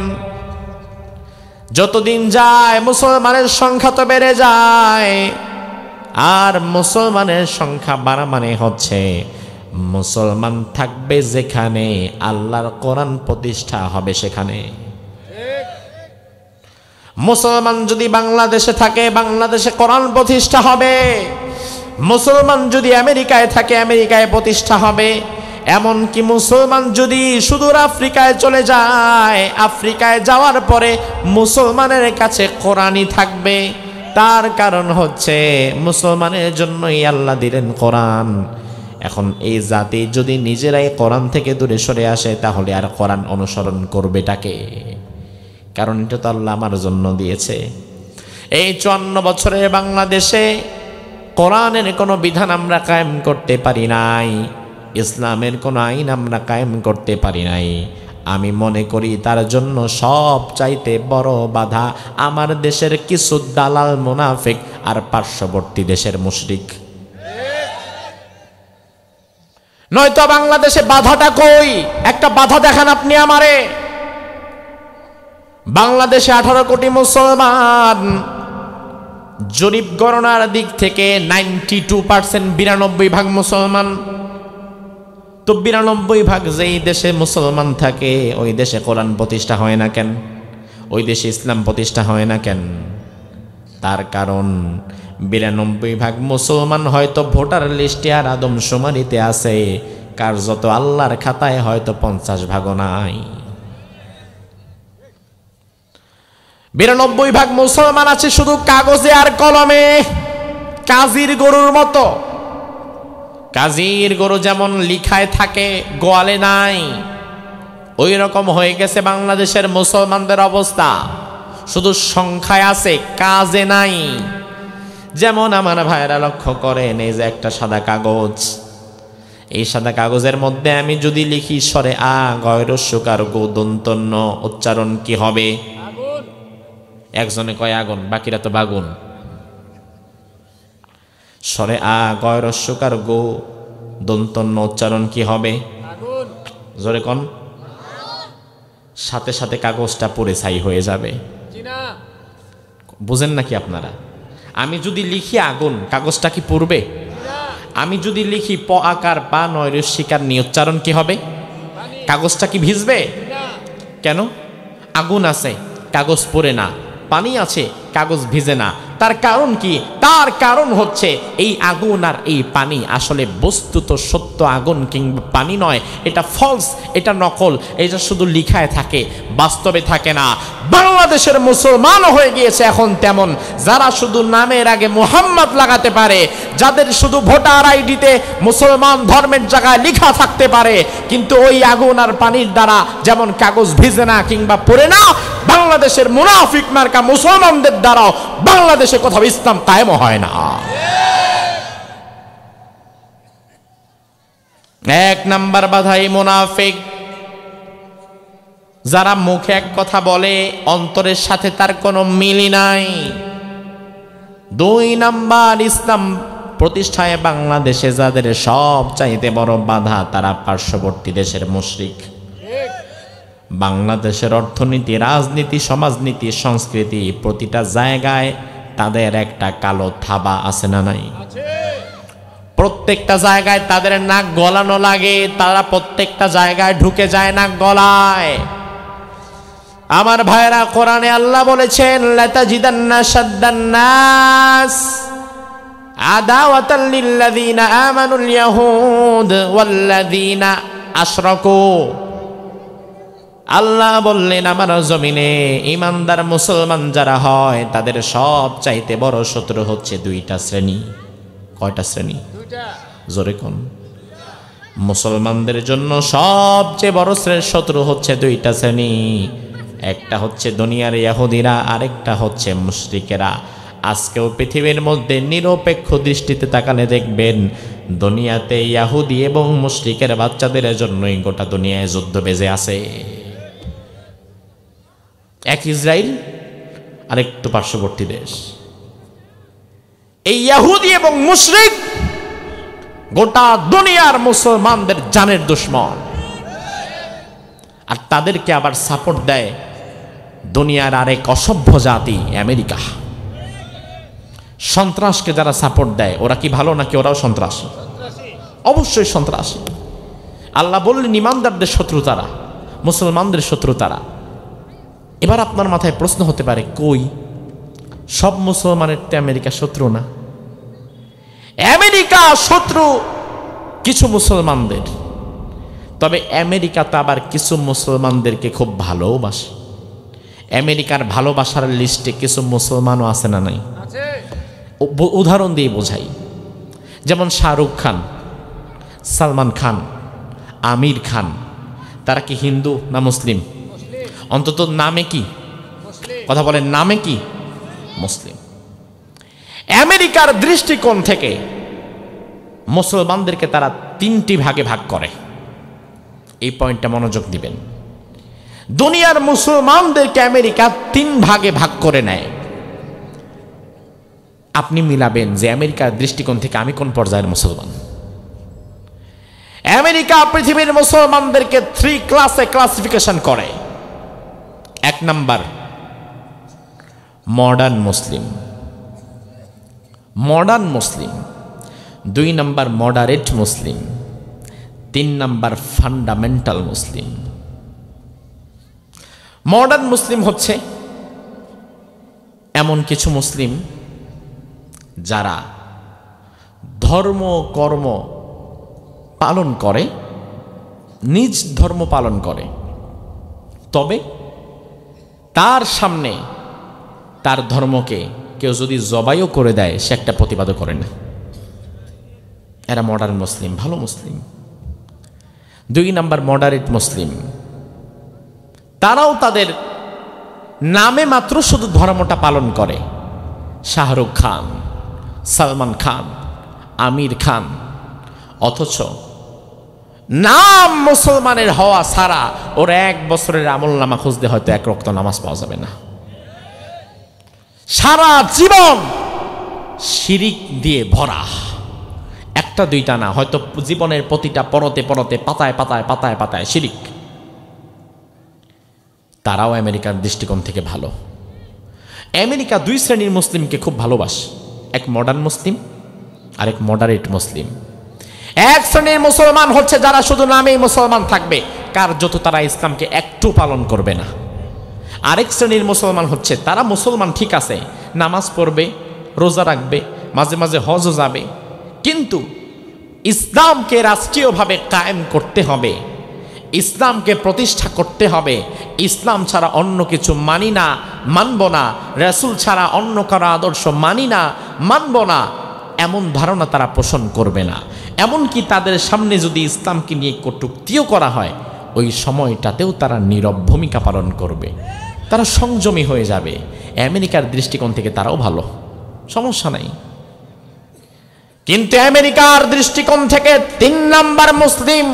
[SPEAKER 1] যতদিন যায় মুসলমানের সংখ্যা তো বেড়ে যায়, আর মুসলমানের সংখ্যা বাড়া মানে হচ্ছে মুসলমান থাকবে যেখানে আল্লাহর কোরআন প্রতিষ্ঠা হবে সেখানে। মুসলমান যদি বাংলাদেশে থাকে, বাংলাদেশে কোরআন প্রতিষ্ঠা হবে। মুসলমান যদি আমেরিকায় থাকে, আমেরিকায় প্রতিষ্ঠা হবে। এমনকি মুসলমান যদি সুদূর আফ্রিকায় চলে যায়, আফ্রিকায় যাওয়ার পরে মুসলমানের কাছে কোরআনই থাকবে। তার কারণ হচ্ছে মুসলমানের জন্যই আল্লাহ দিলেন কোরআন। এখন এই জাতি যদি নিজেরাই কোরআন থেকে দূরে সরে আসে, তাহলে আর কোরআন অনুসরণ করবেটাকে? কারণ এটা তো আল্লাহ আমার জন্য দিয়েছে। এই ৫৪ বছরের বাংলাদেশে কোরআনের কোনো বিধান আমরা কায়েম করতে পারি নাই, ইসলামের কোনো আইন আমরা কায়েম করতে পারি নাই। আমি মনে করি তার জন্য সব চাইতে বড় বাধা আমার দেশের কিছু দালাল মুনাফিক আর পার্শ্ববর্তী দেশের মুশরিক। নয়তো বাংলাদেশে বাধাটা কই? একটা বাধা দেখান আপনি আমারে। বাংলাদেশে ১৮ কোটি মুসলমান, জরিপ গণনার দিক থেকে 92%, 92% মুসলমান। তো 92% যেই দেশে মুসলমান থাকে ওই দেশে কোরআন প্রতিষ্ঠা হয় না কেন? ওই দেশে ইসলাম প্রতিষ্ঠা হয় না কেন? তার কারণ 92% মুসলমান হয়তো ভোটার লিস্টে আর আদমশুমারিতে আছে, কার্যত আল্লাহর খাতায় হয়তো 50% নাই। 92% মুসলমান আছে শুধু কাগজে আর কলমে, কাজীর গরুর মতো। কাজীর গরু যেমন লিখায় থাকে, গোয়ালে নাই, ওই রকম হয়ে গেছে বাংলাদেশের মুসলমানদের অবস্থা। শুধু সংখ্যায় আছে, কাজে নাই। যেমন আমার ভাইরা লক্ষ্য করেন, এই যে একটা সাদা কাগজ, এই সাদা কাগজের মধ্যে আমি যদি লিখি স্বরে আ গয়রস্যকার গো দন্তন্য, উচ্চারণ কি হবে? একজনে কয় আগুন, বাকিরা তো বাগুন। স্বরে আ গয়রস্যকার গো দন্তন্য, উচ্চারণ কি হবে? জোরে কোন? সাথে সাথে কাগজটা পুড়ে ছাই হয়ে যাবে। বুঝেন নাকি আপনারা? আমি যদি লিখি আগুন, কাগজটা কি পুড়বে? আমি যদি লিখি প আকার পা নৈরস্যিকার নি, উচ্চারণ কি হবে? কাগজটা কি ভিজবে? কেন? আগুন আছে, কাগজ পুড়ে না। পানি আছে, কাগজ ভিজে না। তার তার কারণ কি? তার কারণ হচ্ছে এই আগুন আর এই পানি আসলে বস্তুত সত্য আগুন কিংবা পানি নয়, এটা ফলস, এটা নকল, এটা শুধু লিখায় থাকে, বাস্তবে থাকে না। বাংলাদেশের মুসলমান হয়ে গিয়েছে এখন তেমন, যারা শুধু নামের আগে মুহাম্মদ লাগাতে পারে, যাদের শুধু ভোটার আইডিতে মুসলমান ধর্মের জায়গায় লেখা থাকতে পারে, কিন্তু ওই আগুন আর পানির দ্বারা যেমন কাগজ ভিজে না কিংবা পড়ে না, বাংলাদেশের মুনাফিক মার্কা মুসলমানদের দ্বারাও বাংলাদেশে কোথাও ইসলাম কায়েম হয় না। এক নাম্বার বাধা এই মুনাফিক, যারা মুখে এক কথা বলে অন্তরের সাথে তার কোনো মিলই নাই। দুই নাম্বার, ইসলাম প্রতিষ্ঠায় বাংলাদেশে যাদের সব চাইতে বড় বাধা, তারা পার্শ্ববর্তী দেশের মুশরিক। বাংলাদেশের অর্থনীতি, রাজনীতি, সমাজনীতি, সংস্কৃতি, প্রতিটা জায়গায় তাদের একটা কালো থাবা আছে না নাই? প্রত্যেকটা জায়গায় তাদের নাক গলানো লাগে, তারা প্রত্যেকটা জায়গায় ঢুকে যায় নাক গলায়। আমার ভাইরা, কোরআনে আল্লাহ বলেছেন, লাতাজিদান্না শাদ্দান নাস আদাওয়াতাল লিল্লাযিনা আমানুল ইয়াহুদ ওয়াল্লাযিনা আশরাকু। আল্লাহ বললেন, আমার জমিনে ইমানদার মুসলমান যারা হয় তাদের সব চাইতে বড় শত্রু হচ্ছে দুইটা শ্রেণী। কয়টা শ্রেণী? জোরে কোন? মুসলমানদের জন্য সবচেয়ে বড় শত্রু হচ্ছে দুইটা শ্রেণী। একটা হচ্ছে দুনিয়ার ইহুদিরা, আরেকটা হচ্ছে মুশরিকেরা। আজকেও পৃথিবীর মধ্যে নিরপেক্ষ দৃষ্টিতে তাকালে দেখবেন, দুনিয়াতে ইহুদি এবং মুশরিকের বাচ্চাদের জন্যই গোটা দুনিয়ায় যুদ্ধ বেজে আছে। এক ইসরায়েল, আরেকটু পার্শ্ববর্তী দেশ। এই ইহুদি এবং মুশরিক গোটা দুনিয়ার মুসলমানদের জানের দুশমন, আর তাদেরকে আবার সাপোর্ট দেয় দুনিয়ার আরেক অসভ্য জাতি আমেরিকা। সন্ত্রাসকে যারা সাপোর্ট দেয়, ওরা কি ভালো নাকি ওরাও সন্ত্রাসী? অবশ্যই সন্ত্রাসী। আল্লাহ বললেন ইমানদারদের শত্রু তারা, মুসলমানদের শত্রু তারা। এবার আপনার মাথায় প্রশ্ন হতে পারে, কই সব মুসলমানের তো আমেরিকা শত্রু না? আমেরিকা শত্রু কিছু মুসলমানদের, তবে আমেরিকা তো আবার কিছু মুসলমানদেরকে খুব ভালোবাসে। আমেরিকার ভালোবাসার লিস্টে কিছু মুসলমানও আছে না নাই? উদাহরণ দিয়ে বোঝাই, যেমন শাহরুখ খান, সালমান খান, আমির খান, তারা কি হিন্দু না মুসলিম? অন্তত নামে কি? কথা বলেন, নামে কি? মুসলিম। আমেরিকার দৃষ্টিকোণ থেকে মুসলমানদেরকে তারা তিনটি ভাগে ভাগ করে। এই পয়েন্টটা মনোযোগ দিবেন। দুনিয়ার মুসলমানদেরকে আমেরিকা তিন ভাগে ভাগ করে নেয়। আপনি মিলাবেন যে আমেরিকার দৃষ্টিকোণ থেকে আমি কোন পর্যায়ের মুসলমান। আমেরিকা পৃথিবীর মুসলমানদেরকে 3 ক্লাসে ক্লাসিফিকেশন করে। 1 number modern Muslim, 2 number moderate Muslim, 3 number fundamental Muslim. Modern Muslim হচ্ছে এমন কিছু মুসলিম যারা ধর্ম কর্ম পালন করে, নিজ ধর্ম পালন করে, তবে তার সামনে তার ধর্মকে কেউ যদি জবাইও করে দেয়, সে একটা প্রতিবাদও করে না। এরা মডার্ন মুসলিম, ভালো মুসলিম। 2 নাম্বার মডারেট মুসলিম, তারাও তাদের নামে মাত্র শুধু ধর্মটা পালন করে। শাহরুখ খান, সালমান খান, আমির খান, অথচ নাম মুসলমানের হওয়া ছাড়া ওর 1 বছরের আমল নামা খুঁজতে হয়তো 1 ওয়াক্ত নামাজ পাওয়া যাবে না। সারা জীবন শিরিক দিয়ে ভরা, একটা দুইটা না, হয়তো জীবনের প্রতিটা পরতে পরতে পাতায় পাতায় পাতায় পাতায় শিরিক। তারাও আমেরিকার দৃষ্টিকোণ থেকে ভালো। আমেরিকা 2 শ্রেণীর মুসলিমকে খুব ভালোবাসে, এক মডার্ন মুসলিম আর এক মডারেট মুসলিম। 1 শ্রেণীর মুসলমান হচ্ছে যারা শুধু নামেই মুসলমান থাকবে, কার্যত তারা ইসলামকে একটু পালন করবে না। আরেক শ্রেণীর মুসলমান হচ্ছে তারা মুসলমান ঠিক আছে, নামাজ পড়বে, রোজা রাখবে, মাঝে মাঝে হজও যাবে, কিন্তু ইসলামকে রাষ্ট্রীয়ভাবে কায়েম করতে হবে, ইসলামকে প্রতিষ্ঠা করতে হবে। ইসলাম ছাড়া অন্য কিছু মানি না, মানব না, রাসূল ছাড়া অন্য কারো আদর্শ মানি না, মানব না, এমন ধারণা তারা পোষণ করবে না। এমনকি তাদের সামনে যদি ইসলামকে নিয়ে কটূক্তিও করা হয়, ওই সময়টাতেও তারা নীরব ভূমিকা পালন করবে, তারা সংযমী হয়ে যাবে। আমেরিকার দৃষ্টিকোণ থেকে তারাও ভালো, সমস্যা নাই। কিন্তু আমেরিকার দৃষ্টিকোণ থেকে 3 নাম্বার মুসলিম,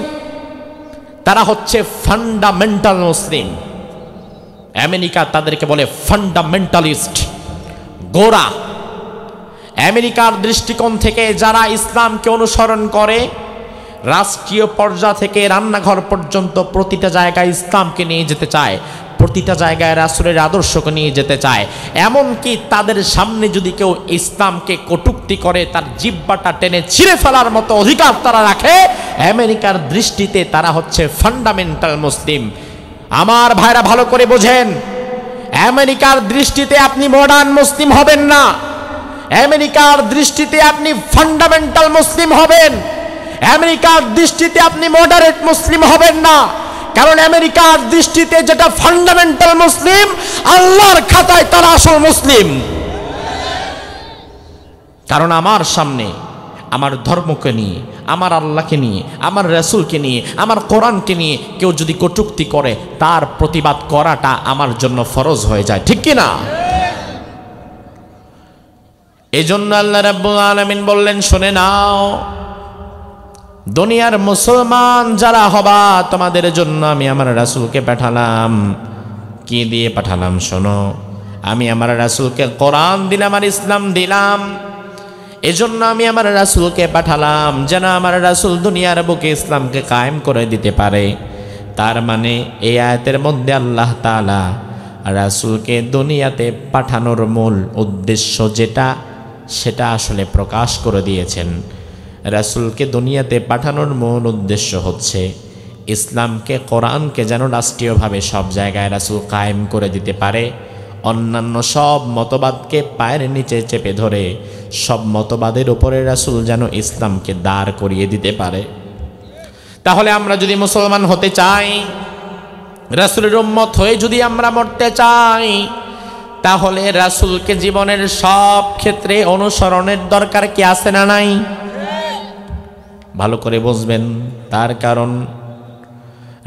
[SPEAKER 1] তারা হচ্ছে ফান্ডামেন্টাল মুসলিম। আমেরিকা তাদেরকে বলে ফান্ডামেন্টালিস্ট, গোঁড়া। আমেরিকার দৃষ্টিকোণ থেকে যারা ইসলামকে অনুসরণ করে, রাষ্ট্রীয় পর্যায় থেকে রান্নাঘর পর্যন্ত প্রতিটা জায়গায় ইসলামকে নিয়ে যেতে চায়, প্রতিটা জায়গায় রাসূলের আদর্শকে নিয়ে যেতে চায়। এমনকি তাদের সামনে যদি কেউ ইসলামকে কটূক্তি করে, তার জিহ্বাটা টেনে ছিঁড়ে ফেলার মতো অধিকার তারা রাখে। আমেরিকার দৃষ্টিতে তারা হচ্ছে ফান্ডামেন্টাল মুসলিম। আমার ভাইরা ভালো করে বোঝেন, আমেরিকার দৃষ্টিতে আপনি মডার্ন মুসলিম হবেন না, আমেরিকার দৃষ্টিতে আপনি ফান্ডামেন্টাল মুসলিম হবেন। আমেরিকার দৃষ্টিতে আপনি মডারেট মুসলিম হবেন না, কারণ আমেরিকার দৃষ্টিতে যেটা ফান্ডামেন্টাল মুসলিম, আল্লাহর খাতায় তারা আসল মুসলিম। কারণ আমার সামনে আমার ধর্মকে নিয়ে, আমার আল্লাহকে নিয়ে, আমার রাসূলকে নিয়ে, আমার কোরআনকে নিয়ে কেউ যদি কটূক্তি করে, তার প্রতিবাদ করাটা আমার জন্য ফরজ হয়ে যায়, ঠিক কি না? এই জন্য আল্লাহ রাব্বুল আলামিন বললেন, শুনে নাও, দুনিয়ার মুসলমান যারা হবা, তোমাদের জন্য আমি আমার রাসূলকে পাঠালাম। কি দিয়ে পাঠালাম শোনো, আমি আমার রাসূলকে কোরআন দিলাম আর ইসলাম দিলাম। এজন্য আমি আমার রাসূলকে পাঠালাম, যেন আমার রাসূল দুনিয়ার বুকে ইসলামকে কায়েম করে দিতে পারে। তার মানে এই আয়াতের মধ্যে আল্লাহ তাআলা রাসূলকে দুনিয়াতে পাঠানোর মূল উদ্দেশ্য যেটা, সেটা আসলে প্রকাশ করে দিয়েছেন। রাসূলকে দুনিয়াতে পাঠানোর মূল উদ্দেশ্য হচ্ছে ইসলামকে, কোরআনকে যেন রাষ্ট্রীয়ভাবে সব জায়গায় রাসূল কায়েম করে দিতে পারে। অন্যান্য সব মতবাদকে পায়ের নিচে চেপে ধরে সব মতবাদের উপরে রাসূল যেন ইসলামকে দাঁড় করিয়ে দিতে পারে। তাহলে আমরা যদি মুসলমান হতে চাই, রাসূলের উম্মত হয়ে যদি আমরা মরতে চাই, তাহলে রাসূলকে জীবনের সব ক্ষেত্রে অনুসরণের দরকার কি আছে না নাই? ভালো করে বুঝবেন, তার কারণ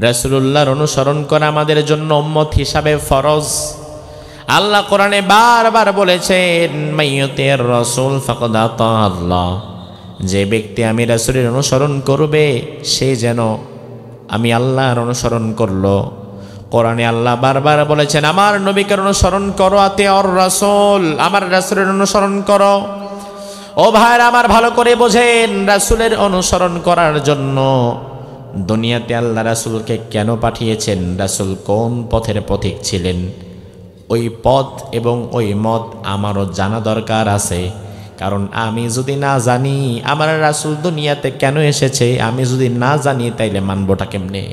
[SPEAKER 1] রাসূলুল্লাহর অনুসরণ করা আমাদের জন্য উম্মত হিসাবে ফরজ। আল্লাহ কোরআনে বারবার বলেছেন, মাইয়ুতির রাসূল ফাকাদ আতা আল্লাহ, যে ব্যক্তি আমি রাসূলের অনুসরণ করবে সে যেন আমি আল্লাহর অনুসরণ করলো। কোরআনে আল্লাহ বারবার বলেছেন, আমার নবীকে অনুসরণ করো, আতিউর রাসূল, আমার রাসূলের অনুসরণ করো। ও ভাইরা আমার, ভালো করে বোঝেন, রাসূলের অনুসরণ করার জন্য দুনিয়াতে আল্লাহ রাসূলকে কেন পাঠিয়েছেন, রাসূল কোন পথের পথিক ছিলেন, ওই পথ এবং ওই মত আমারও জানা দরকার আছে। কারণ আমি যদি না জানি আমার রাসূল দুনিয়াতে কেন এসেছে, আমি যদি না জানি তাইলে মানবটা কেমনে?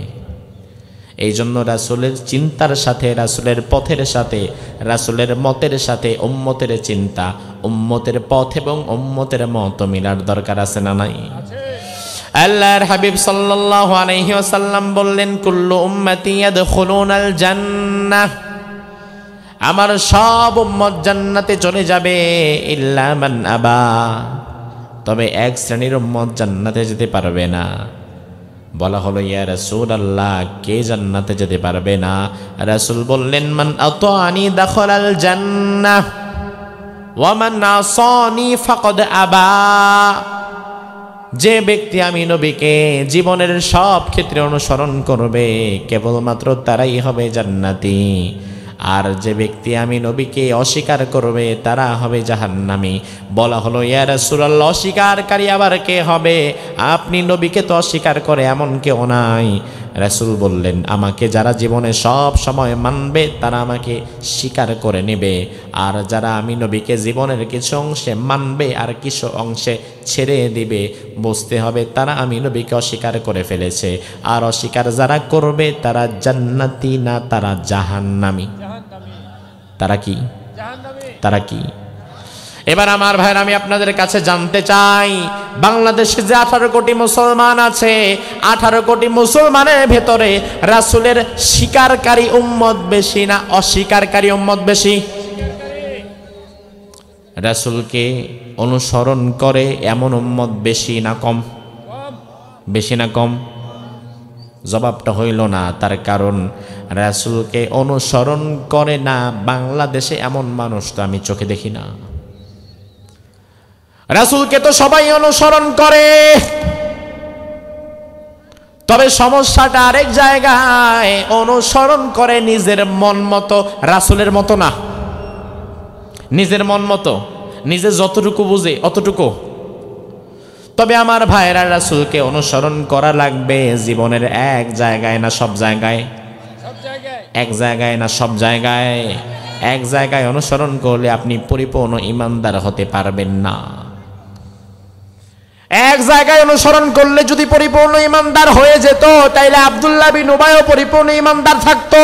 [SPEAKER 1] এই জন্য রাসূলের চিন্তার সাথে, রাসূলের পথের সাথে, রাসূলের মতের সাথে উম্মতের চিন্তা, উম্মতের পথ এবং উম্মতের মত মিলার দরকার আছে না নাই? আল্লাহর হাবিব সাল্লাল্লাহু আলাইহি ওয়াসাল্লাম বললেন, কুল্লু উম্মতি ইয়াদখুলুনাল জান্নাহ, আমার সব উম্মত জান্নাতে চলে যাবে, ইল্লা মান আবা, তবে এক শ্রেণীর উম্মত জান্নাতে যেতে পারবে না। বলা হলো, ইয়া রাসূলুল্লাহ, কে জান্নাতে যেতে পারবে না? রাসূল বললেন, মান আতানি দাখালাল জান্নাহ ওয়া মান আসানি ফাকাদ আবা, যে ব্যক্তি আমি নবীকে জীবনের সব ক্ষেত্রে অনুসরণ করবে কেবলমাত্র তারাই হবে জান্নাতি, আর যে ব্যক্তি আমি নবীকে অস্বীকার করবে তারা হবে জাহান্নামী। বলা হলো, ইয়া রাসূলুল্লাহ, অস্বীকারী আবার কে হবে? আপনি নবীকে তো অস্বীকার করে এমন কেউ নাই। রাসূল বললেন, আমাকে যারা জীবনে সব সময় মানবে তারা আমাকে স্বীকার করে নেবে, আর যারা আমি নবীকে জীবনের কিছু অংশে মানবে আর কিছু অংশে ছেড়ে দিবে, বুঝতে হবে তারা আমি নবীকে অস্বীকার করে ফেলেছে। আর অস্বীকার যারা করবে তারা জান্নাতি না, তারা জাহান্নামী। তারা কি? তারা কি? এবার আমার ভাইরা, আমি আপনাদের কাছে জানতে চাই, বাংলাদেশে যে 18 কোটি মুসলমান আছে, 18 কোটি মুসলমানের ভেতরে রাসূলের স্বীকারকারী উম্মত বেশি না অস্বীকারকারী উম্মত বেশি? রাসূলকে অনুসরণ করে এমন উম্মত বেশি না কম? বেশি না কম? জবাবটা হইল না। তার কারণ রাসূলকে অনুসরণ করে না বাংলাদেশে এমন মানুষ তো আমি চোখে দেখি না। রাসূলকে তো সবাই অনুসরণ করে, তবে সমস্যাটা আরেক জায়গায়। অনুসরণ করে নিজের মন মতো, রাসূলের মতো না। নিজের মন মতো, নিজে যতটুকু বুঝে অতটুকু। তবে আমার ভাইরা, রাসূলকে অনুসরণ করা লাগবে জীবনের এক জায়গায় না সব জায়গায়? এক জায়গায় না সব জায়গায়? এক জায়গায় অনুসরণ করলে আপনি পরিপূর্ণ ঈমানদার হতে পারবেন না। এক জায়গায় অনুসরণ করলে যদি পরিপূর্ণ ঈমানদার হয়ে যেত, তাইলে আব্দুল্লাহ বিন উবাইও পরিপূর্ণ ঈমানদার থাকতো।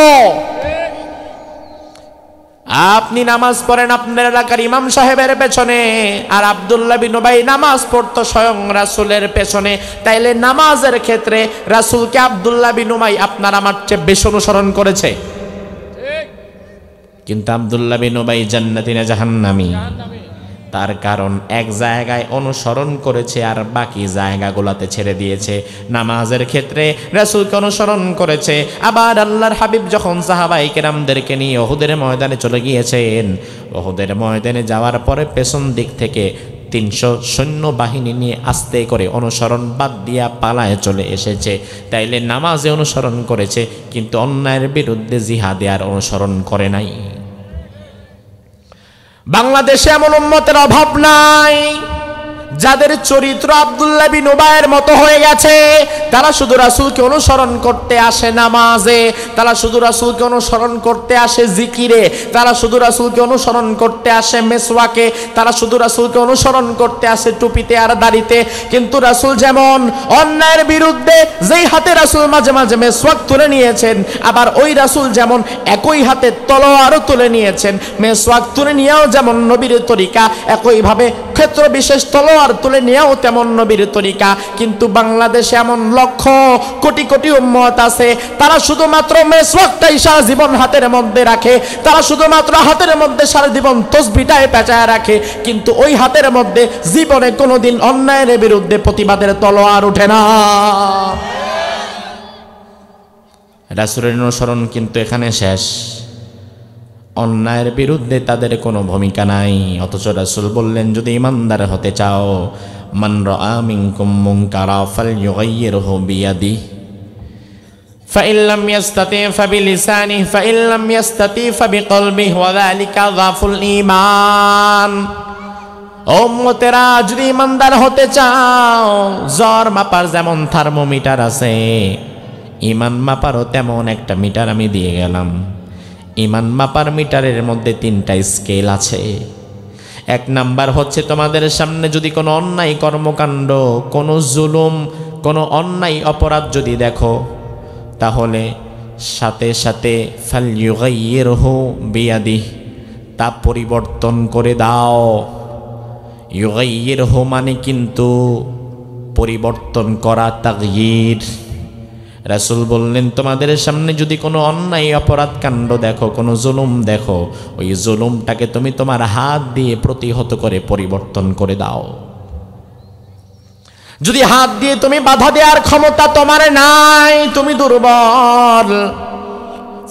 [SPEAKER 1] আপনি নামাজ পড়েন আপনার এলাকার ইমাম সাহেবের পেছনে, আর আব্দুল্লাহ বিন উবাই নামাজ পড়তো স্বয়ং রাসূলের পেছনে, তাইলে নামাজের ক্ষেত্রে রাসূলকে আব্দুল্লাহ বিন উবাই আপনার আমার চেয়ে বেশি অনুসরণ করেছে। কিন্তু আব্দুল্লাহ বিন উবাই জান্নাতি না জাহান্নামী? তার কারণ এক জায়গায় অনুসরণ করেছে আর বাকি জায়গাগুলোতে ছেড়ে দিয়েছে। নামাজের ক্ষেত্রে রাসূলকে অনুসরণ করেছে। আবার আল্লাহর হাবিব যখন সাহাবায়ে কেরামদেরকে নিয়ে উহুদের ময়দানে চলে গিয়েছেন, উহুদের ময়দানে যাওয়ার পরে পেছন দিক থেকে 300 সৈন্যবাহিনী নিয়ে আস্তে করে অনুসরণ বাদ দিয়া পালায় চলে এসেছে। তাইলে নামাজে অনুসরণ করেছে, কিন্তু অন্যায়ের বিরুদ্ধে জিহাদে আর অনুসরণ করে নাই। বাংলাদেশে এমন উম্মতের অভাব নাই যাদের চরিত্র আব্দুল্লাহ বিন উবাইয়ের মতো হয়ে গেছে। তারা শুধু রাসূলকে অনুসরণ করতে আসে নামাজে, তারা শুধু রাসূলকে অনুসরণ করতে আসে জিকিরে, তারা শুধু রাসূলকে অনুসরণ করতে আসে মেসওয়াকে, তারা শুধু রাসূলকে অনুসরণ করতে আসে টুপিতে আর দাড়িতে। কিন্তু রাসূল যেমন অন্যায়ের বিরুদ্ধে যেই হাতে রাসূল মাঝে মাঝে মেসওয়াক তুলে নিয়েছেন, আবার ওই রাসূল যেমন একই হাতে তলোয়ারও তুলে নিয়েছেন, মেসওয়াক তুলে নিয়েও যেমন নবীর তরিকা, একইভাবে ক্ষেত্র বিশেষ তলোয়ার তুলে নিয়েও তেমন নবীর তরিকা। কিন্তু বাংলাদেশে এমন লক্ষ কোটি কোটি উম্মত আছে, তারা শুধুমাত্র মেসওয়াকটাই সারা জীবন হাতের মধ্যে রাখে, তারা শুধুমাত্র হাতের মধ্যে সারা জীবন তসবিহটাই পেঁচায় রাখে, কিন্তু ওই হাতের মধ্যে জীবনে কোনোদিন অন্যায়ের বিরুদ্ধে প্রতিবাদের তলোয়ার ওঠে না। রাসূলের অনুসরণ কিন্তু এখানে শেষ, অন্যায়ের বিরুদ্ধে তাদের কোনো ভূমিকা নাই। অথচ রাসূল বললেন, যদি ঈমানদার হতে চাও, মান রাআ মিনকুম মুনকারা ফালইউগাইয়িরহু বিয়াদিহি ফাইন লাম ইয়াস্তাতি ফাবিলিসানিহি ফাইন লাম ইয়াস্তাতি ফাবিকলবিহি ওয়া যালিকা যাফুল ঈমান। ও উম্মতেরা, যদি ঈমানদার হতে চাও, জ্বর মাপার যেমন থার্মোমিটার আছে, ঈমান মাপারও তেমন একটা মিটার আমি দিয়ে গেলাম। ঈমান মাপার মিটারের মধ্যে 3টা স্কেল আছে। 1 নাম্বার হচ্ছে, তোমাদের সামনে যদি কোনো অন্যায় কর্মকাণ্ড, কোনো জুলুম, কোনো অন্যায় অপরাধ যদি দেখো, তাহলে সাথে সাথে ফালইউগাইয়িরহু বিয়াদিহি, তা পরিবর্তন করে দাও। ইউগাইয়িরহু মানে কিন্তু পরিবর্তন করা, তাগয়ির। রাসূল বললেন, তোমাদের সামনে যদি কোনো অন্যায় অপরাধ কাণ্ড দেখো, কোনো জুলুম দেখো, ওই জুলুমটাকে তুমি তোমার হাত দিয়ে প্রতিহত করে পরিবর্তন করে দাও। যদি হাত দিয়ে তুমি বাধা দেওয়ার ক্ষমতা তোমার নাই, তুমি দুর্বল,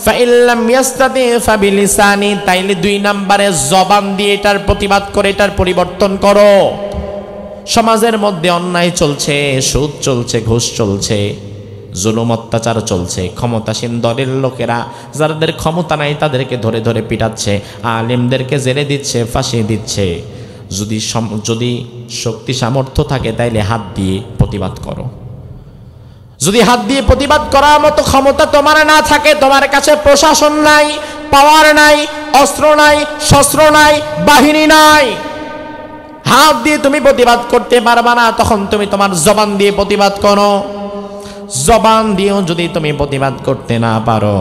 [SPEAKER 1] ফাইন লাম ইয়াস্তাতি ফাবিলিসানি, তাইলে 2 নম্বরে জবান দিয়ে এটার প্রতিবাদ করে এটার পরিবর্তন করো। সমাজের মধ্যে অন্যায় চলছে, সুদ চলছে, ঘুষ চলছে, জুলুম অত্যাচার চলছে, ক্ষমতাসীন দলের লোকেরা যাদের ক্ষমতা নাই তাদেরকে ধরে ধরে পিটাচ্ছে, আলেমদেরকে জেলে দিচ্ছে, ফাঁসি দিচ্ছে। যদি শক্তি সামর্থ্য থাকে তাইলে হাত দিয়ে প্রতিবাদ করো। যদি হাত দিয়ে প্রতিবাদ করার মতো ক্ষমতা তোমার না থাকে, তোমার কাছে প্রশাসন নাই, পাওয়ার নাই, অস্ত্র নাই, শস্ত্র নাই, বাহিনী নাই, হাত দিয়ে তুমি প্রতিবাদ করতে পারবা না, তখন তুমি তোমার জবান দিয়ে প্রতিবাদ করো। জবান দিয়েও যদি তুমি প্রতিবাদ করতে না পারো,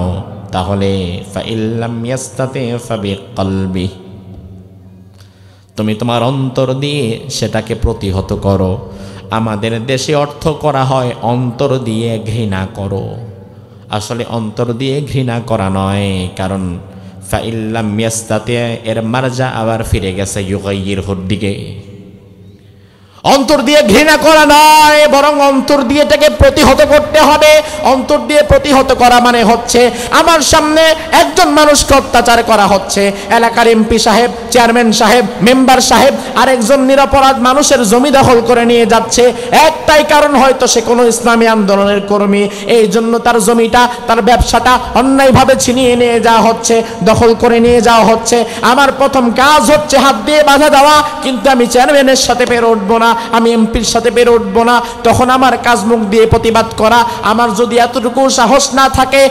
[SPEAKER 1] তাহলে ফাইন লাম ইয়াস্তাতি ফাবিকলবিহি, তুমি তোমার অন্তর দিয়ে সেটাকে প্রতিহত করো। আমাদের দেশে অর্থ করা হয় অন্তর দিয়ে ঘৃণা করো। আসলে অন্তর দিয়ে ঘৃণা করা নয়, কারণ ফাইল্লাম ইয়াস্তাতি এর মারজা আবার ফিরে গেছে ইউগাইয়িরহুর দিকে। অন্তর দিয়ে ঘৃণা করা নয়, বরং অন্তর দিয়ে এটাকে প্রতিহত করতে হবে। অন্তর দিয়ে প্রতিহত করা মানে হচ্ছে আমার সামনে একজন মানুষকে অত্যাচার করা হচ্ছে, এলাকার এমপি সাহেব, চেয়ারম্যান সাহেব, মেম্বার সাহেব আরেকজন নিরপরাধ মানুষের জমি দখল করে নিয়ে যাচ্ছে। একটাই কারণ, হয়তো সে কোনো ইসলামী আন্দোলনের কর্মী, এই জন্য তার জমিটা, তার ব্যবসাটা অন্যায়ভাবে ছিনিয়ে নিয়ে যাওয়া হচ্ছে, দখল করে নিয়ে যাওয়া হচ্ছে। আমার প্রথম কাজ হচ্ছে হাত দিয়ে বাধা দেওয়া, কিন্তু আমি চেয়ারম্যানের সাথে পেরে উঠবো না, আমি এমপির সাথে পেরে উঠবো না। তখন আমার কাজ মুখ দিয়ে প্রতিবাদ করা। আমার যদি এতটুকু সাহস না থাকে,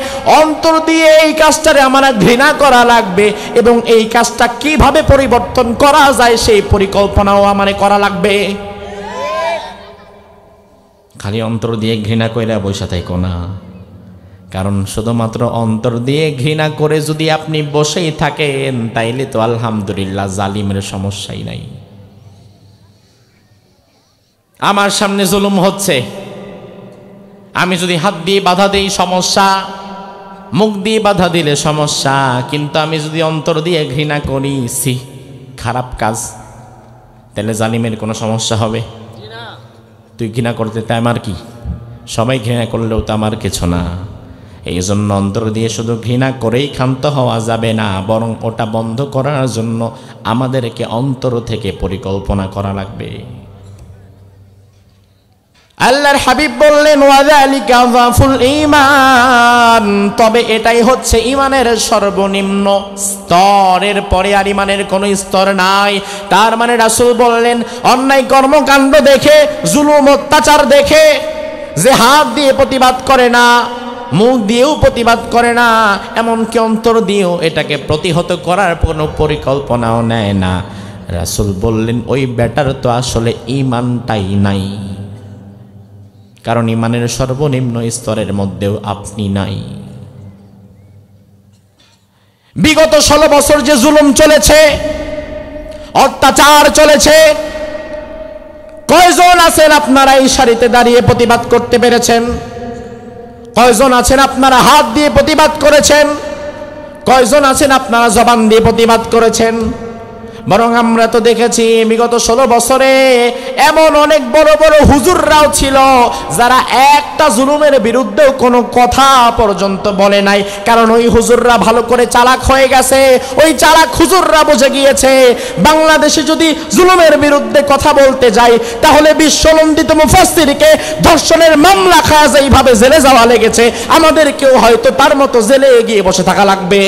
[SPEAKER 1] অন্তর দিয়ে এই কাজটারে আমার ঘৃণা করা লাগবে, এবং এই কাজটা কিভাবে পরিবর্তন করা যায় সেই পরিকল্পনাও আমার করা লাগবে। খালি অন্তর দিয়ে ঘৃণা কইরা বসে থাকো না, কারণ শুধুমাত্র অন্তর দিয়ে ঘৃণা করে যদি আপনি বসেই থাকেন, তাইলে তো আলহামদুলিল্লাহ জালিমের সমস্যাই নাই। আমার সামনে জুলুম হচ্ছে, আমি যদি হাত দিয়ে বাধা দেই সমস্যা, মুখ দিয়ে বাধা দিলে সমস্যা, কিন্তু আমি যদি অন্তর দিয়ে ঘৃণা করি, সি খারাপ কাজ, তাহলে জালিমের কোনো সমস্যা হবে? তুই ঘৃণা করতে তাই আমার কি, সবাই ঘৃণা করলেও তো আমার কিছু না। এই জন্য অন্তর দিয়ে শুধু ঘৃণা করেই ক্ষান্ত হওয়া যাবে না, বরং ওটা বন্ধ করার জন্য আমাদেরকে অন্তর থেকে পরিকল্পনা করা লাগবে। আল্লাহর হাবিব বললেন ওয়াযালিকা যাফুল ঈমান, তবে এটাই হচ্ছে ঈমানের সর্বনিম্ন স্তরের পরে আর ঈমানের কোনো স্তর নাই। তার মানে রাসূল বললেন অন্যায় কর্মকাণ্ড দেখে, জুলুম অত্যাচার দেখে যে হাত দিয়ে প্রতিবাদ করে না, মুখ দিয়েও প্রতিবাদ করে না, এমনকি অন্তর দিয়েও এটাকে প্রতিহত করার কোনো পরিকল্পনাও নেয় না, রাসূল বললেন ওই ব্যাটার তো আসলে ঈমানটাই নাই, কারণ ঈমানের সর্বনিম্ন স্তরের মধ্যেও আপনি নাই। বিগত 16 বছর যে জুলুম চলেছে, অত্যাচার চলেছে, কয়জন আছেন আপনারা এই সারিতে দাঁড়িয়ে প্রতিবাদ করতে পেরেছেন? কয়জন আছেন আপনারা হাত দিয়ে প্রতিবাদ করেছেন? কয়জন আছেন আপনারা জবান দিয়ে প্রতিবাদ করেছেন? বরং আমরা তো দেখেছি বিগত 16 বছরে এমন অনেক বড় বড় হুজুররাও ছিল যারা একটা জুলুমের বিরুদ্ধেও কোনো কথা পর্যন্ত বলে নাই, কারণ ওই হুজুররা ভালো করে চালাক হয়ে গেছে। ওই চালাক হুজুররা বুঝে গিয়েছে বাংলাদেশে যদি জুলুমের বিরুদ্ধে কথা বলতে যাই, তাহলে বিশ্বনন্দিত মুফাসসিরকে ধর্ষণের মামলা খায় এইভাবে জেলে যাওয়া লেগেছে, আমাদেরকেও হয়তো তার মতো জেলে গিয়ে বসে থাকা লাগবে।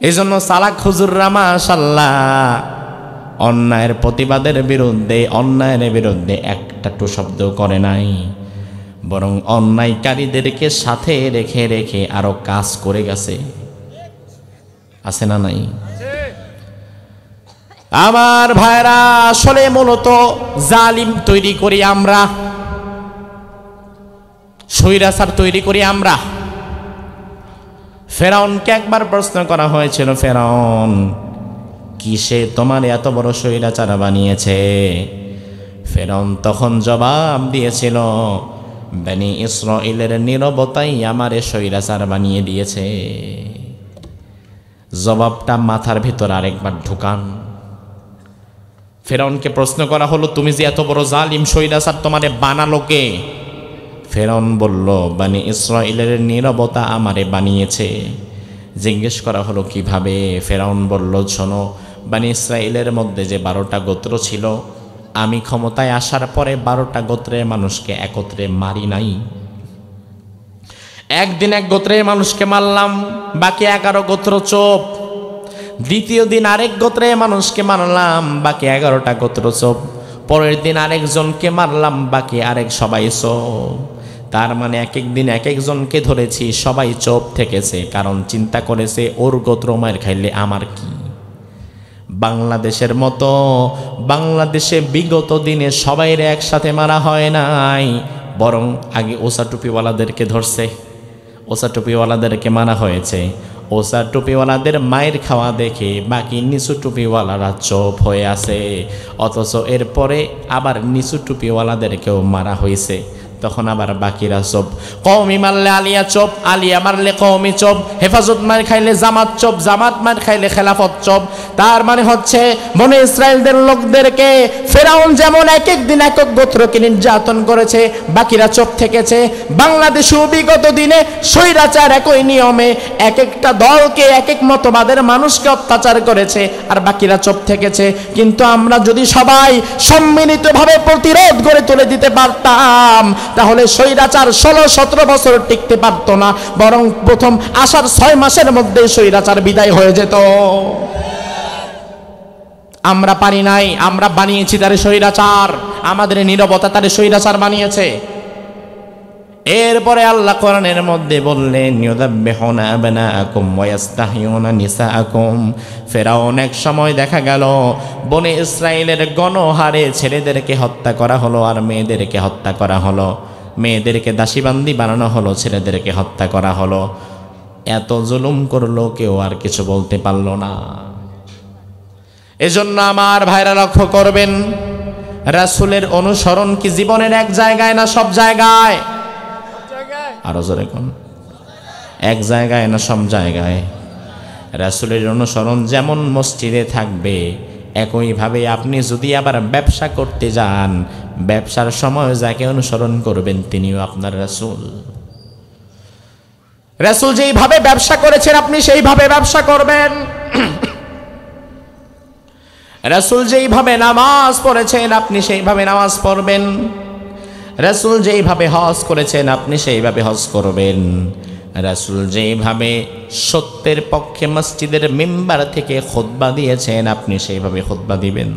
[SPEAKER 1] এই জন্য চালাক হুজুররা মাশাআল্লাহ অন্যায়ের প্রতিবাদের বিরুদ্ধে, অন্যায়ের বিরুদ্ধে একটা টু শব্দ করে নাই, বরং অন্যায়কারীদেরকে সাথে রেখে রেখে আরো কাজ করে গেছে। আছে না নাই? আমার ভাইরা, আসলে মূলত জালিম তৈরি করি আমরা, স্বৈরাচার তৈরি করি আমরা। ফেরাউনকে একবার প্রশ্ন করা হয়েছিল, ফেরাউন কিসে তোমার এত বড় স্বৈরাচার বানিয়েছে? ফেরাউন তখন জবাব দিয়েছিল, বনি ইসরাঈলের নীরবতাই আমারে স্বৈরাচার বানিয়ে দিয়েছে। জবাবটা মাথার ভিতর আরেকবার ঢুকান। ফেরাউনকে প্রশ্ন করা হলো, তুমি যে এত বড় জালিম স্বৈরাচার, তোমারে বানালো কে? ফেরাউন বলল, বনি ইসরাঈলের নীরবতা আমারে বানিয়েছে। জিজ্ঞেস করা হলো কিভাবে? ফেরাউন বলল, শোনো, বনি ইসরাঈলের মধ্যে যে 12টা গোত্র ছিল, আমি ক্ষমতায় আসার পরে 12টা গোত্রের মানুষকে একত্রে মারি নাই। একদিন এক গোত্রের মানুষকে মারলাম, বাকি 11 গোত্র চুপ। দ্বিতীয় দিন আরেক গোত্রের মানুষকে মারলাম, বাকি 11টা গোত্র চুপ। পরের দিন আরেকজনকে মারলাম, বাকি আরেক সবাই চুপ। তার মানে এক এক দিন এক একজনকে ধরেছি, সবাই চুপ থেকেছে, কারণ চিন্তা করেছে ওর গোত্র মার খাইলে আমার কি। বাংলাদেশের মতো বাংলাদেশে বিগত দিনে সবাইরে একসাথে মারা হয় নাই, বরং আগে ওসা টুপিওয়ালাদেরকে ধরছে, ওসা টুপিওয়ালাদেরকে মারা হয়েছে। ওসা টুপিওয়ালাদের মায়ের খাওয়া দেখে বাকি নিচু টুপিওয়ালারা চোপ হয়ে আছে, অথচ এরপরে আবার নিচু টুপিওয়ালাদেরকেও মারা হয়েছে। তখন আবার বাকিরা চোপ। কওমি মারলে আলিয়া চোপ, আলিয়া মারলে কওমি চোপ, হেফাজত মার খাইলে জামাত চোপ, জামাত মার খাইলে খেলাফত চোপ। তার মানে হচ্ছে বনে ইসরায়েলদের লোকদেরকে ফেরাউন যেমন এক এক দিন এক এক গোত্রকে নির্যাতন করেছে, বাকিরা চোপ থেকেছে। বাংলাদেশে বিগত দিনে স্বৈরাচার একই নিয়মে এক একটা দলকে এক এক মতবাদের মানুষকে অত্যাচার করেছে, আর বাকিরা চোপ থেকেছে। কিন্তু আমরা যদি সবাই সম্মিলিতভাবে প্রতিরোধ গড়ে তুলে দিতে পারতাম, তাহলে স্বৈরাচার 16-17 বছর টিকতে পারতো না, বরং প্রথম আসার 6 মাসের মধ্যে স্বৈরাচার বিদায় হয়ে যেত। আমরা পারি নাই, আমরা বানিয়েছি তারে স্বৈরাচার, আমাদের নীরবতা তারে স্বৈরাচার বানিয়েছে। এরপরে আল্লাহ কোরআনের মধ্যে বললেন ইউযাব্বিহুনা আবনাআকুম ওয়া ইস্তাহয়ুনা নিসাআকুম। ফেরাউন এক সময় দেখা গেল বনে ইসরায়েলের গণহারে ছেলেদেরকে হত্যা করা হলো আর মেয়েদেরকে হত্যা করা হলো, মেয়েদেরকে দাসীবান্দি বানানো হলো, ছেলেদেরকে হত্যা করা হলো। এত জুলুম করলো, কেউ আর কিছু বলতে পারলো না। এজন্য আমার ভাইরা লক্ষ্য করবেন, রাসূলের অনুসরণ কি জীবনের এক জায়গায় না সব জায়গায়? আরো জোরে কোন? এক জায়গায় না সব জায়গায়? রাসূলের অনুসরণ যেমন মসজিদে থাকবে, একইভাবে আপনি যদি আবার ব্যবসা করতে যান, ব্যবসার সময় যাকে অনুসরণ করবেন তিনিও আপনার রাসূল। রাসূল যেইভাবে ব্যবসা করেছেন আপনি সেইভাবে ব্যবসা করবেন। রাসূল যেইভাবে নামাজ পড়েছেন আপনি সেইভাবে নামাজ পড়বেন। রাসূল যেইভাবে হজ করেছেন আপনি সেইভাবে হজ করবেন। রাসূল যেইভাবে সত্যের পক্ষে মসজিদের মিম্বার থেকে খুতবা দিয়েছেন আপনি সেইভাবে খুতবা দিবেন।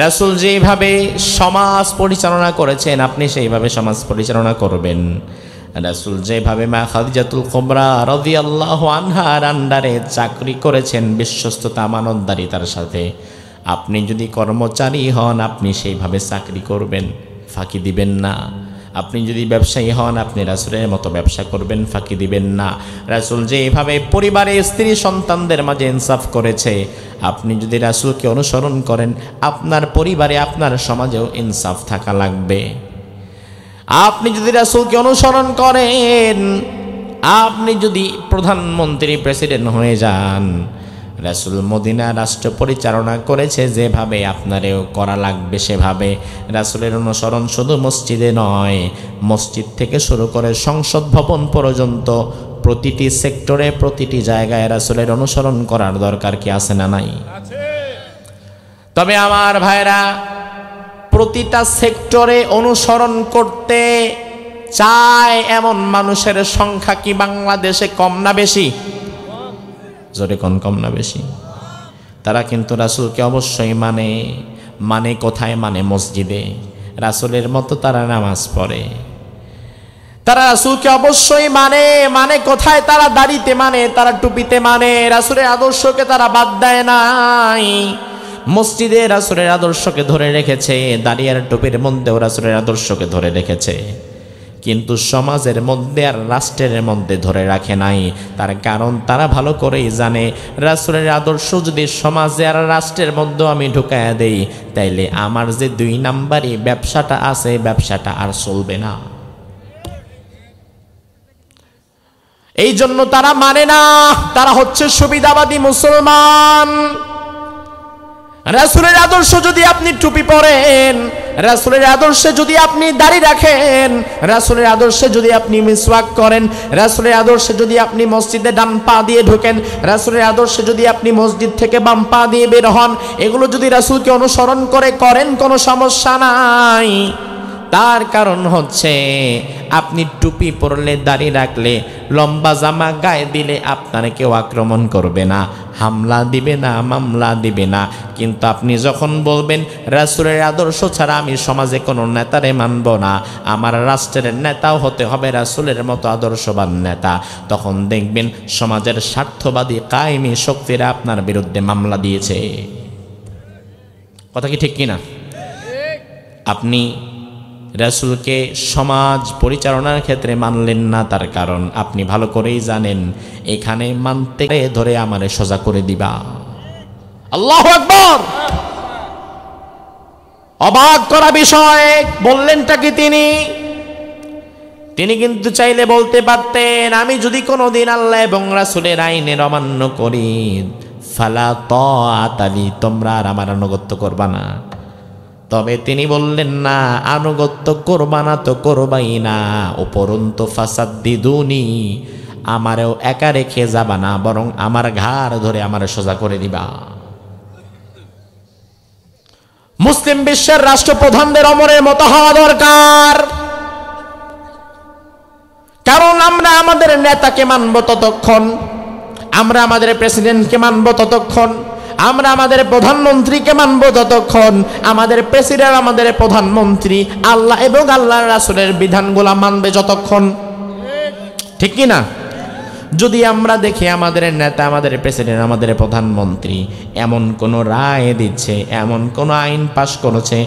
[SPEAKER 1] রাসূল যেইভাবে সমাজ পরিচালনা করেছেন আপনি সেইভাবে সমাজ পরিচালনা করবেন। রাসূল যেভাবে মা খাদিজাতুল কুবরা রাদিয়াল্লাহু আনহার আন্ডারে চাকরি করেছেন বিশ্বস্ততা আমানতদারিতার সাথে, আপনি যদি কর্মচারী হন আপনি সেইভাবে চাকরি করবেন, ফাঁকি দিবেন না। আপনি যদি ব্যবসায়ী হন আপনি রাসূলের মতো ব্যবসা করবেন, ফাঁকি দিবেন না। রাসূল যেভাবে পরিবারে স্ত্রী সন্তানদের মাঝে ইনসাফ করেছে, আপনি যদি রাসূলকে অনুসরণ করেন আপনার পরিবারে আপনার সমাজেও ইনসাফ থাকা লাগবে। আপনি যদি রাসূলকে অনুসরণ করেন, আপনি যদি প্রধানমন্ত্রী প্রেসিডেন্ট হয়ে যান, রাসূল মদিনা রাষ্ট্র পরিচালনা করেছে যেভাবে আপনারেও করা লাগবে সেভাবে। রাসূলের অনুসরণ শুধু মসজিদে নয়, মসজিদ থেকে শুরু করে সংসদ ভবন পর্যন্ত প্রতিটি সেক্টরে প্রতিটি জায়গায় রাসূলের অনুসরণ করার দরকার কি আছে না নাই? তবে আমার ভাইরা, প্রতিটা সেক্টরে অনুসরণ করতে চায় এমন মানুষের সংখ্যা কি বাংলাদেশে কম না বেশি? জোরে কোন, কম না বেশি? তারা কিন্তু রাসূলকে অবশ্যই মানে কোথায়? মানে মসজিদে। রাসূলের মতো তারা নামাজ পড়ে। তারা রাসূলকে অবশ্যই মানে কোথায়? তারা দাড়িতে মানে, তারা টুপিতে মানে, রাসূলের আদর্শকে তারা বাদ দেয় নাই। মসজিদে রাসূলের আদর্শকে ধরে রেখেছে, দাড়ি আর টুপির মধ্যেও রাসূলের আদর্শকে ধরে রেখেছে, কিন্তু সমাজের মধ্যে আর রাষ্ট্রের মধ্যে ধরে রাখে নাই। তার কারণ তারা ভালো করেই জানে রাসূলের আদর্শ যদি সমাজে আর রাষ্ট্রের মধ্যে আমি ঢুকায়া দেই, তাইলে আমার যে 2 নাম্বারই ব্যবসাটা আছে, ব্যবসাটা আর চলবে না। এই জন্য তারা মানে না, তারা হচ্ছে সুবিধাবাদী মুসলমান। রাসূলের আদর্শ যদি আপনি টুপি পরেন, রাসূলের আদর্শে যদি আপনি দাড়ি রাখেন, রাসূলের আদর্শে যদি আপনি মিসওয়াক করেন, রাসূলের আদর্শে যদি আপনি মসজিদে ডান পা দিয়ে ঢোকেন, রাসূলের আদর্শে যদি আপনি মসজিদ থেকে বাম পা দিয়ে বের হন, এগুলো যদি রাসূলকে অনুসরণ করে করেন কোনো সমস্যা নাই। তার কারণ হচ্ছে আপনি টুপি পরলে, দাড়ি রাখলে, লম্বা জামা গায়ে দিলে আপনার কেউ আক্রমণ করবে না, হামলা দিবে না, মামলা দিবে না। কিন্তু আপনি যখন বলবেন রাসূলের আদর্শ ছাড়া আমি সমাজে কোনো নেতারে মানব না, আমার রাষ্ট্রের নেতাও হতে হবে রাসূলের মতো আদর্শবান নেতা, তখন দেখবেন সমাজের স্বার্থবাদী কায়েমি শক্তিরা আপনার বিরুদ্ধে মামলা দিয়েছে। কথা কি ঠিক কিনা? আপনি রাসূলকে সমাজ পরিচালনার ক্ষেত্রে মানলেন না, তার কারণ আপনি ভালো করেই জানেন এখানে মানতে ধরে আমারে সোজা করে দিবা। আল্লাহু আকবার। অবাক করা বিষয়, বললেনটা কি তিনি কিন্তু চাইলে বলতে পারতেন, আমি যদি কোনোদিন আল্লাহ এবং রাসূলের আইনের অমান্য করি, ফালা তাআতা লি, তোমরা আর আমার আনুগত্য করবা না। তবে তিনি বললেন না, আনুগত্য করবা না তো করবাই না, উপরন্তু ফাসাদ্দিদুনি, আমারেও একা রেখে যাবা না, বরং আমার ঘাড় ধরে আমার সোজা করে দিবা। মুসলিম বিশ্বের রাষ্ট্রপ্রধানদের অমরের মতো হওয়া দরকার, কারণ আমরা আমাদের নেতাকে মানব ততক্ষণ, আমরা আমাদের প্রেসিডেন্টকে মানব ততক্ষণ, আমরা আমাদের প্রধানমন্ত্রীকে মানব ততক্ষণ, আমাদের প্রেসিডেন্ট আমাদের প্রধানমন্ত্রী আল্লাহ এবং আল্লাহর রাসূলের বিধানগুলো মানবে যতক্ষণ। ঠিক কি না? যদি আমরা দেখি আমাদের নেতা, আমাদের প্রেসিডেন্ট, আমাদের প্রধানমন্ত্রী এমন কোন রায় দিচ্ছে, এমন কোন আইন পাশ করেছে,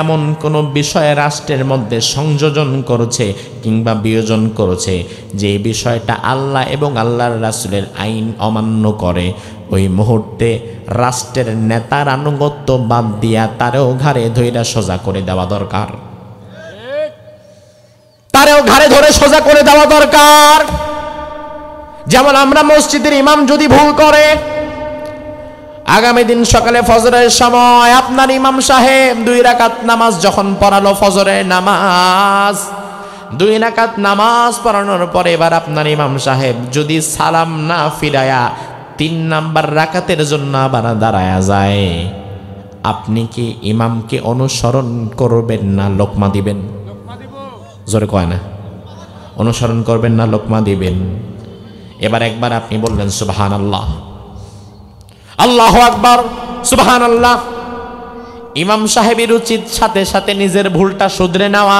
[SPEAKER 1] এমন কোন বিষয়ে রাষ্ট্রের মধ্যে সংযোজন করেছে কিংবা বিয়োজন করেছে যে বিষয়টা আল্লাহ এবং আল্লাহর রাসূলের আইন অমান্য করে, ওই মুহূর্তে রাষ্ট্রের নেতার আনুগত্য বাদ দিয়া তারেও ঘাড়ে ধরে সোজা করে দেওয়া দরকার, তারেও ঘাড়ে ধরে সোজা করে দেওয়া দরকার। যেমন আমরা মসজিদের ইমাম যদি ভুল করে, আগামী দিন সকালে ফজরের সময় আপনার ইমাম সাহেব 2 রাকাত নামাজ যখন পড়ালো, ফজরের নামাজ 2 রাকাত নামাজ পড়ানোর পরে এবার আপনার ইমাম সাহেব যদি সালাম না ফিরায়া 3 নাম্বার রাকাতের জন্য আবার দাঁড়ায়া যায়, আপনি কি ইমামকে অনুসরণ করবেন না লোকমা দিবেন? জোরে কয় না, অনুসরণ করবেন না লোকমা দিবেন? এবার একবার আপনি বললেন সুবহানাল্লাহ, আল্লাহু আকবার, সুবহানাল্লাহ। ইমাম সাহেবের উচিত সাথে সাথে নিজের ভুলটা শুধরে নেওয়া।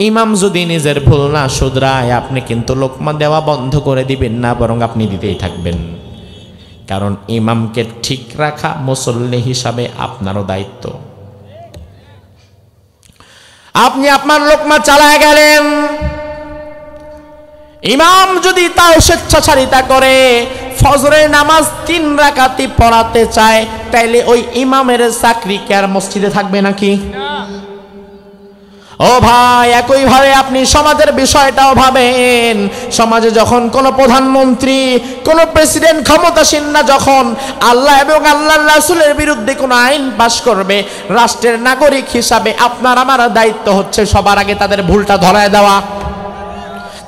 [SPEAKER 1] ইমাম যদি নিজের ভুল না শুধরায়, আপনি কিন্তু লোকমা দেওয়া বন্ধ করে দিবেন না, বরং আপনি দিতেই থাকবেন। কারণ ইমামকে ঠিক রাখা মুসল্লি হিসাবে আপনারও দায়িত্ব। আপনি আপনার লোকমা চালায় গেলেন, ইমাম যদি তাও স্বেচ্ছাচারিতা করে ফজরের নামাজ 3 রাকাতই পড়াতে চায়, তাইলে ওই ইমামের চাকরি কি আর মসজিদে থাকবে নাকি? ও ভাই, একইভাবে আপনি সমাজের বিষয়টাও ভাবেন। সমাজে যখন কোনো প্রধানমন্ত্রী, কোনো প্রেসিডেন্ট ক্ষমতাসীন না যখন আল্লাহ এবং আল্লাহর রাসূলের বিরুদ্ধে কোনো আইন পাশ করবে, রাষ্ট্রের নাগরিক হিসাবে আপনার আমার দায়িত্ব হচ্ছে সবার আগে তাদের ভুলটা ধরায় দেওয়া,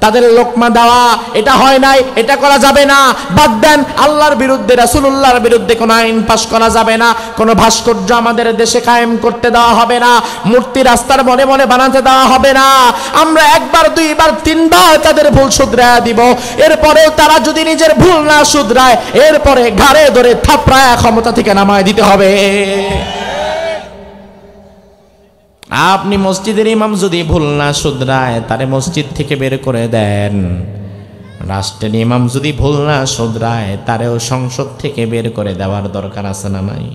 [SPEAKER 1] তাদের লোকমা দেওয়া। এটা হয় নাই, এটা করা যাবে না, বাদ দেন। আল্লাহর বিরুদ্ধে, রাসূলুল্লাহর বিরুদ্ধে কোনো আইন পাশ করা যাবে না, কোনো ভাস্কর্য আমাদের দেশে কায়েম করতে দেওয়া হবে না, মূর্তি রাস্তার মনে মনে বানাতে দেওয়া হবে না। আমরা 1 বার 2 বার 3 বার তাদের ভুল শুধরায় দিব, এরপরেও তারা যদি নিজের ভুল না শুধরায়, এরপরে ঘাড়ে ধরে থাপড়ায় ক্ষমতা থেকে নামায় দিতে হবে। আপনি মসজিদের ইমাম যদি ভুল না শুধরায়, তারে মসজিদ থেকে বের করে দেন। রাষ্ট্রের ইমাম যদি ভুল না শুধরায়, তারেও সংসদ থেকে বের করে দেওয়ার দরকার আছে না নাই?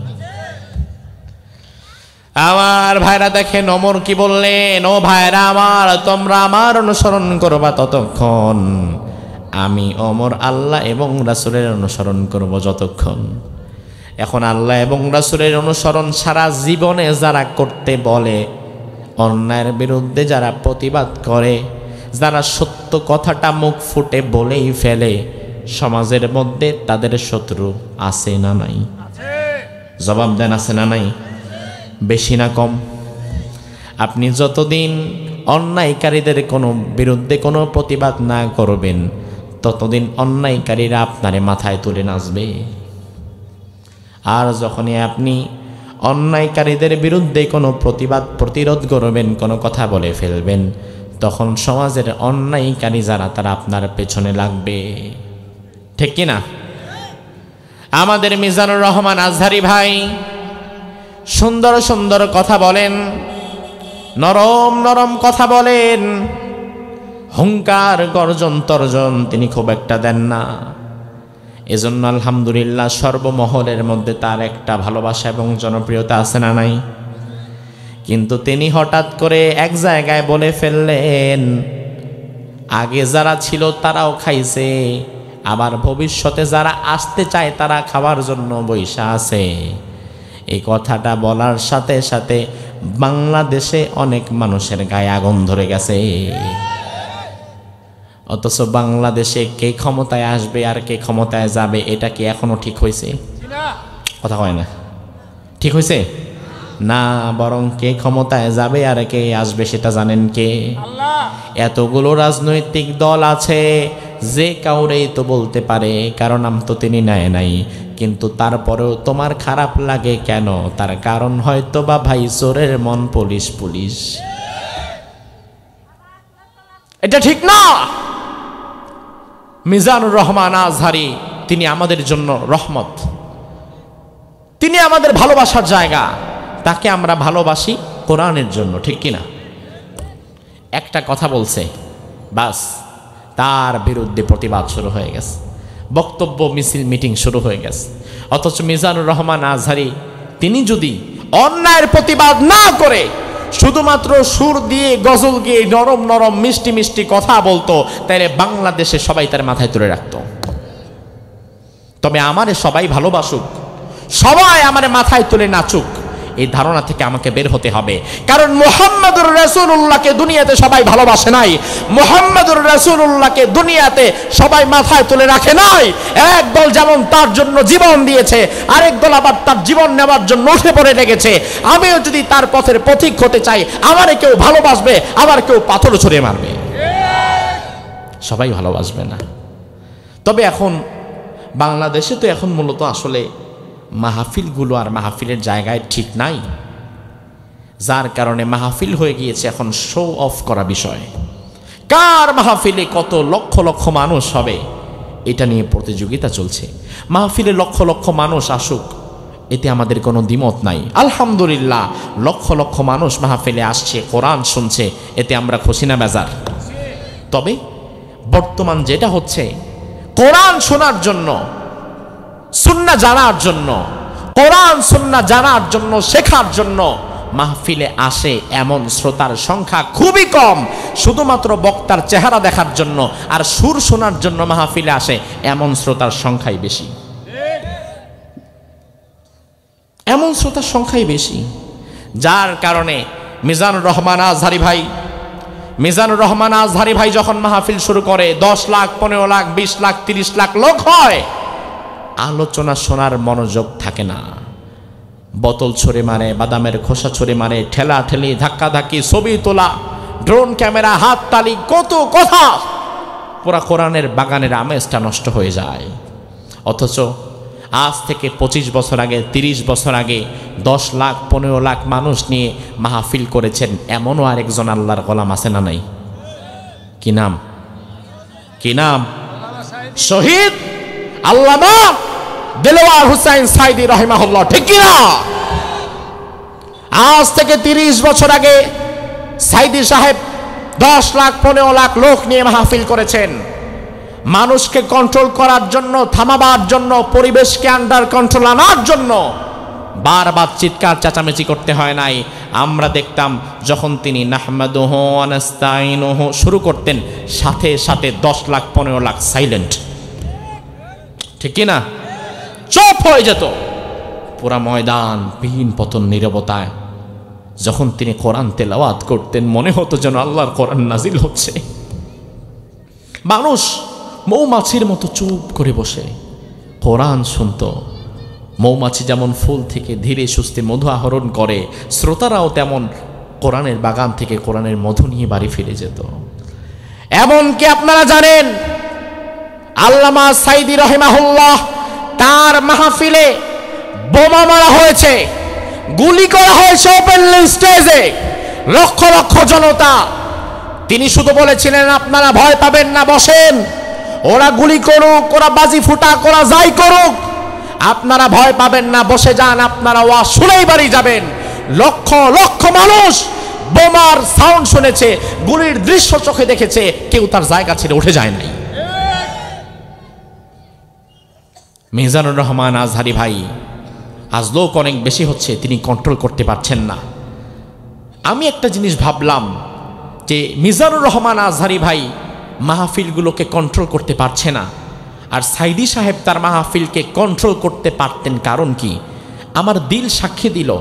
[SPEAKER 1] আমার ভাইরা দেখেন ওমর কি বললেন, ও ভাইরা আমার, তোমরা আমার অনুসরণ করবা ততক্ষণ, আমি ওমর আল্লাহ এবং রাসূলের অনুসরণ করব যতক্ষণ। এখন আল্লাহ এবং রাসূলের অনুসরণ সারা জীবনে যারা করতে বলে, অন্যায়ের বিরুদ্ধে যারা প্রতিবাদ করে, যারা সত্য কথাটা মুখ ফুটে বলেই ফেলে, সমাজের মধ্যে তাদের শত্রু আছে না নাই? জবাব দেন, আছে না নাই? বেশি না কম? আপনি যতদিন অন্যায়কারীদের কোনো বিরুদ্ধে কোনো প্রতিবাদ না করবেন, ততদিন অন্যায়কারীরা আপনারে মাথায় তুলে নাচবে। আর যখনই আপনি অন্যায়কারীদের বিরুদ্ধে কোনো প্রতিরোধ করবেন, কোনো কথা বলে ফেলবেন, তখন সমাজের অন্যায়কারী যারা, তারা আপনার পেছনে লাগবে। ঠিক কি না? আমাদের মিজানুর রহমান আজহারি ভাই সুন্দর সুন্দর কথা বলেন, নরম নরম কথা বলেন, হুঙ্কার গর্জন তর্জন তিনি খুব একটা দেন না। এজন্য আলহামদুলিল্লাহ সর্বমহলের মধ্যে তার একটা ভালোবাসা এবং জনপ্রিয়তা আছে না নাই? কিন্তু তিনি হঠাৎ করে এক জায়গায় বলে ফেললেন, আগে যারা ছিল তারাও খাইছে, আবার ভবিষ্যতে যারা আসতে চায় তারা খাওয়ার জন্য বৈশা আছে। এই কথাটা বলার সাথে সাথে বাংলাদেশে অনেক মানুষের গায়ে আগুন ধরে গেছে। অথচ বাংলাদেশে কে ক্ষমতায় আসবে আর কে ক্ষমতায় যাবে এটা কি এখনো ঠিক হয়েছে? কথা হয় না, ঠিক হয়েছে না, বরং কে ক্ষমতায় যাবে আর কে আসবে সেটা জানেন কে? এতগুলো রাজনৈতিক দল আছে, যে কাউরেই তো বলতে পারে, কারণ নাম তো তিনি নেয় নাই, কিন্তু তারপরেও তোমার খারাপ লাগে কেন? তার কারণ হয়তো বা ভাই চোরের মন পুলিশ পুলিশ। এটা ঠিক না। মিজানুর রহমান আজহারী তিনি আমাদের জন্য রহমত, তিনি আমাদের ভালোবাসার জায়গা, তাকে আমরা ভালোবাসি কোরআনের জন্য, ঠিক কিনা? একটা কথা বলছে বাস তার বিরুদ্ধে প্রতিবাদ শুরু হয়ে গেছে, বক্তব্য মিছিল মিটিং শুরু হয়ে গেছে। অথচ মিজানুর রহমান আজহারী তিনি যদি অন্যায়ের প্রতিবাদ না করে শুধুমাত্র সুর দিয়ে গজল গিয়ে নরম নরম মিষ্টি মিষ্টি কথা বলতো, তাহলে বাংলাদেশে সবাই তার মাথায় তুলে রাখতো। তবে আমারে সবাই ভালোবাসুক, সবাই আমারে মাথায় তুলে নাচুক, এই ধারণা থেকে আমাকে বের হতে হবে। কারণ মুহাম্মদুর রাসূলুল্লাহকে দুনিয়াতে সবাই ভালোবাসে নাই, মুহাম্মদুর রাসূলুল্লাহকে দুনিয়াতে সবাই মাথায় তুলে রাখে নাই। একদল যেমন তার জন্য জীবন দিয়েছে, আরেক দল আবার তার জীবন নেওয়ার জন্য উঠে পড়ে লেগেছে। আমিও যদি তার পথের পথিক হতে চাই, আমারে কেউ ভালোবাসবে, আবার কেউ পাথর ছুঁড়ে মারবে, সবাই ভালোবাসবে না। তবে এখন বাংলাদেশে তো এখন মূলত আসলে মাহফিলগুলো আর মাহফিলের জায়গায় ঠিক নাই, যার কারণে মাহফিল হয়ে গিয়েছে এখন শো অফ করা বিষয়। কার মাহফিলে কত লক্ষ লক্ষ মানুষ হবে এটা নিয়ে প্রতিযোগিতা চলছে। মাহফিলে লক্ষ লক্ষ মানুষ আসুক, এতে আমাদের কোনো দ্বিমত নাই। আলহামদুলিল্লাহ, লক্ষ লক্ষ মানুষ মাহফিলে আসছে, কোরআন শুনছে, এতে আমরা খুশি না বেজার? তবে বর্তমান যেটা হচ্ছে, কোরআন শোনার জন্য, সুন্নাহ জানার জন্য, কোরআন সুন্নাহ জানার জন্য, শেখার জন্য মাহফিলে আসে এমন শ্রোতার সংখ্যা খুবই কম। শুধুমাত্র বক্তার চেহারা দেখার জন্য আর সুর শোনার জন্য মাহফিলে আসে এমন শ্রোতার সংখ্যাই বেশি, এমন শ্রোতার সংখ্যাই বেশি। যার কারণে মিজানুর রহমান আজহারী ভাই যখন মাহফিল শুরু করে 10 লাখ, 15 লাখ, 20 লাখ, 30 লাখ লোক হয়, আলোচনা শোনার মনোযোগ থাকে না। বোতল ছুঁড়ে মারে, বাদামের খোসা ছুঁড়ে মারে, ঠেলা ঠেলি, ধাক্কা ধাক্কি, ছবি তোলা, ড্রোন ক্যামেরা, হাত তালি, কত কথা, পুরা কোরআনের বাগানের আমেজটা নষ্ট হয়ে যায়। অথচ আজ থেকে 25 বছর আগে, 30 বছর আগে 10 লাখ, 15 লাখ মানুষ নিয়ে মাহফিল করেছেন এমনও আরেকজন আল্লাহর গোলাম আছে না নাই? কি নাম? কি নাম? শহীদ আল্লামা দেলোয়ার হোসেন সাইদি রাহিমাহুল্লাহ, ঠিক কিনা? আজ থেকে 30 বছর আগে সাইদি সাহেব 10 লাখ, 15 লাখ লোক নিয়ে মাহফিল করেছেন। মানুষকে কন্ট্রোল করার জন্য, থামাবার জন্য, পরিবেশকে আন্ডার কন্ট্রোল আনার জন্য বারবার চিৎকার চেঁচামেচি করতে হয় নাই। আমরা দেখতাম যখন তিনি নাহমাদুহু ওয়া নাস্তাইনুহু শুরু করতেন, সাথে সাথে 10 লাখ, 15 লাখ সাইলেন্ট, ঠিক কিনা? চুপ হয়ে যেত পুরা ময়দান, বিহীন পতন, নীরবতায়। যখন তিনি কোরআন তেলাওয়াত করতেন মনে হতো যেন আল্লাহর কোরআন নাজিল হচ্ছে। মানুষ মৌমাছির মতো চুপ করে বসে কোরআন শুনত। মৌমাছি যেমন ফুল থেকে ধীরে সুস্থে মধু আহরণ করে, শ্রোতারাও তেমন কোরআনের বাগান থেকে কোরআনের মধু নিয়ে বাড়ি ফিরে যেত। এমনকি আপনারা জানেন আল্লামা সাইদি রাহিমাহুল্লাহ তার মাহফিলে বোমা মারা হয়েছে, গুলি করা হয়েছে ওপেন স্টেজে, লক্ষ লক্ষ জনতা। তিনি শুধু বলেছিলেন আপনারা ভয় পাবেন না, বসেন, ওরা গুলি করুক, ওরা বাজি ফুটাক, ওরা যাই করুক, আপনারা ভয় পাবেন না, বসে যান, আপনারা ওয়াজ শুনেই বাড়ি যাবেন। লক্ষ লক্ষ মানুষ বোমার সাউন্ড শুনেছে, গুলির দৃশ্য চোখে দেখেছে, কেউ তার জায়গা ছেড়ে উঠে যায় নাই। মিজানুর রহমান আজহারী ভাই আজ লোক অনেক বেশি হচ্ছে, তিনি কন্ট্রোল করতে পারছেন না। আমি একটা জিনিস ভাবলাম যে মিজানুর রহমান আজহারী ভাই মাহফিলগুলোকে কন্ট্রোল করতে পারছে না, আর সাইদি সাহেব তার মাহফিলকে কন্ট্রোল করতে পারতেন, কারণ কি? আমার দিল সাক্ষী দিল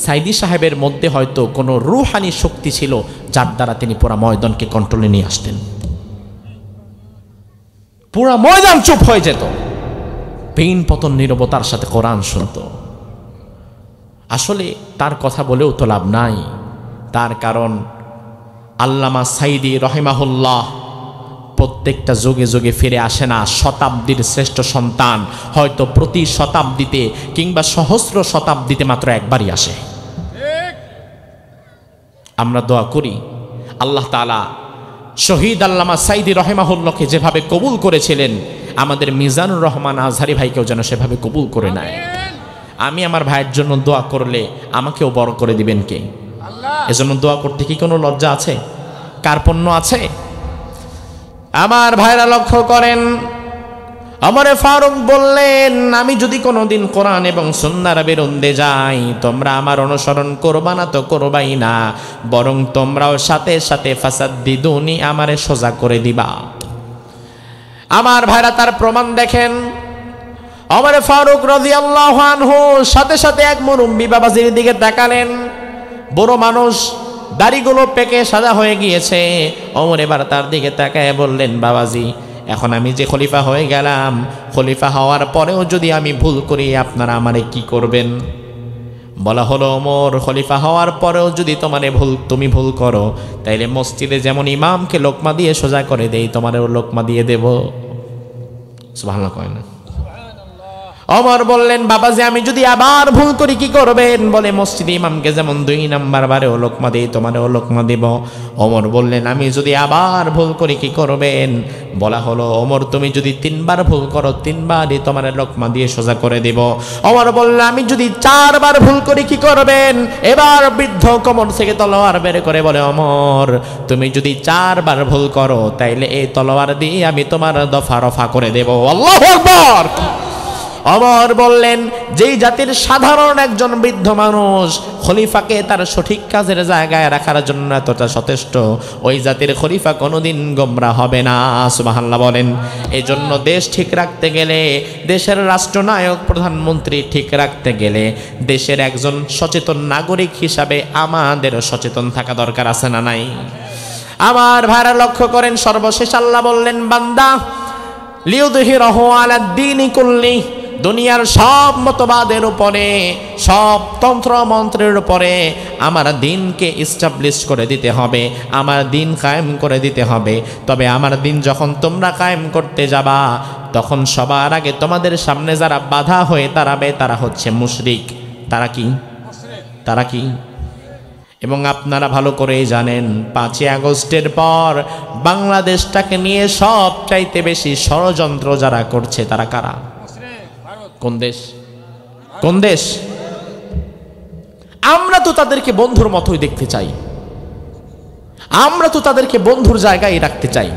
[SPEAKER 1] সাইদি সাহেবের মধ্যে হয়তো কোনো রুহানি শক্তি ছিল, যার দ্বারা তিনি পুরা ময়দানকে কন্ট্রোলে নিয়ে আসতেন। পুরা ময়দান চুপ হয়ে যেত, পেন পতন নীরবতার সাথে কোরআন শুনত। আসলে তার কথা বলেও তো লাভ নাই, তার কারণ আল্লামা সাইদি রহিমাহুল্লাহ প্রত্যেকটা যুগে যুগে ফিরে আসে না। শতাব্দীর শ্রেষ্ঠ সন্তান হয়তো প্রতি শতাব্দীতে কিংবা সহস্র শতাব্দীতে মাত্র একবারই আসে। আমরা দোয়া করি আল্লাহ তাআলা শহীদ আল্লামা সাইদি রহিমাহুল্লাহকে যেভাবে কবুল করেছিলেন, আমাদের মিজানুর রহমান আজহারি ভাইকেও যেন সেভাবে কবুল করে নেয়। আমি আমার ভাইয়ের জন্য দোয়া করলে আমাকেও বড় করে দিবেন কে? এজন্য দোয়া করতে কি কোনো লজ্জা আছে? কার্পণ্য আছে? আমার ভাইরা লক্ষ্য করেন, ওমরে ফারুক বললেন, আমি যদি কোনোদিন কোরআন এবং সুন্নাহর বিরুদ্ধে যাই, তোমরা আমার অনুসরণ করবা না তো করবাই না, বরং তোমরাও সাথে সাথে ফাসাদ্দিদুনি, আমারে সোজা করে দিবা। আমার ভাইরা তার প্রমাণ দেখেন। ওমরে ফারুক রাদিয়াল্লাহু আনহু সাথে সাথে এক মুরব্বি বাবাজির দিকে তাকালেন। বড় মানুষ, দাড়িগুলো পেকে সাদা হয়ে গিয়েছে। ওমর এবার তার দিকে তাকায় বললেন, বাবাজি, এখন আমি যে খলিফা হয়ে গেলাম, খলিফা হওয়ার পরেও যদি আমি ভুল করি, আপনারা আমারে কি করবেন? বলা হলো, ওমর, খলিফা হওয়ার পরেও যদি তুমি ভুল করো, তাইলে মসজিদে যেমন ইমামকে লোকমা দিয়ে সোজা করে দেই, তোমারও লোকমা দিয়ে দেব। সুবহানাল্লাহ কয় না? ওমর বললেন, বাবাজি, আমি যদি আবার ভুল করি কি করবেন? বলে, মসজিদে ইমামকে যেমন 2 নাম্বার বারেও লোকমা দিই, তোমারও লোকমা দেব। ওমর বললেন, আমি যদি আবার ভুল করি কি করবেন? বলা হলো, ওমর, তুমি যদি 3 বার ভুল করো, 3 বারই তোমার লোকমা দিয়ে সোজা করে দেব। ওমর বললেন, আমি যদি 4 বার ভুল করি কি করবেন? এবার বৃদ্ধ কোমর থেকে তলোয়ার বের করে বলে, ওমর, তুমি যদি 4 বার ভুল করো, তাইলে এই তলোয়ার দিয়ে আমি তোমার দফা রফা করে দেব। আল্লাহু আকবার। ওমর বললেন, যেই জাতির সাধারণ একজন বৃদ্ধ মানুষ খলিফাকে তার সঠিক কাজের জায়গায় রাখার জন্য এতটা সচেষ্ট, ওই জাতির খলিফা কোনোদিন গোমরা হবে না। সুবহানাল্লাহ বলেন। এই জন্য দেশ ঠিক রাখতে গেলে, দেশের রাষ্ট্রনায়ক প্রধানমন্ত্রী ঠিক রাখতে গেলে, দেশের একজন সচেতন নাগরিক হিসাবে আমাদের সচেতন থাকা দরকার, আছে না নাই? আমার ভাইরা লক্ষ্য করেন, সর্বশেষ আল্লাহ বললেন, বান্দা, লিউযহিরাহু আলাদ দীনি কুল্লি, দুনিয়ার সব মতবাদের উপরে, সব তন্ত্র মন্ত্রের উপরে আমার দিনকে ইস্টাবলিশ করে দিতে হবে, আমার দিন কায়েম করে দিতে হবে। তবে আমার দিন যখন তোমরা কায়েম করতে যাবা, তখন সবার আগে তোমাদের সামনে যারা বাধা হয়ে দাঁড়াবে, তারা হচ্ছে মুশরিক। তারা কি? তারা কি? এবং আপনারা ভালো করেই জানেন, 5ই আগস্টের পর বাংলাদেশটাকে নিয়ে সবচাইতে বেশি ষড়যন্ত্র যারা করছে, তারা কারা? কোন দেশ? কোন দেশ? আমরা তো তাদেরকে বন্ধুর মতোই দেখতে চাই, আমরা তো তাদেরকে বন্ধুর জায়গায় রাখতে চাই।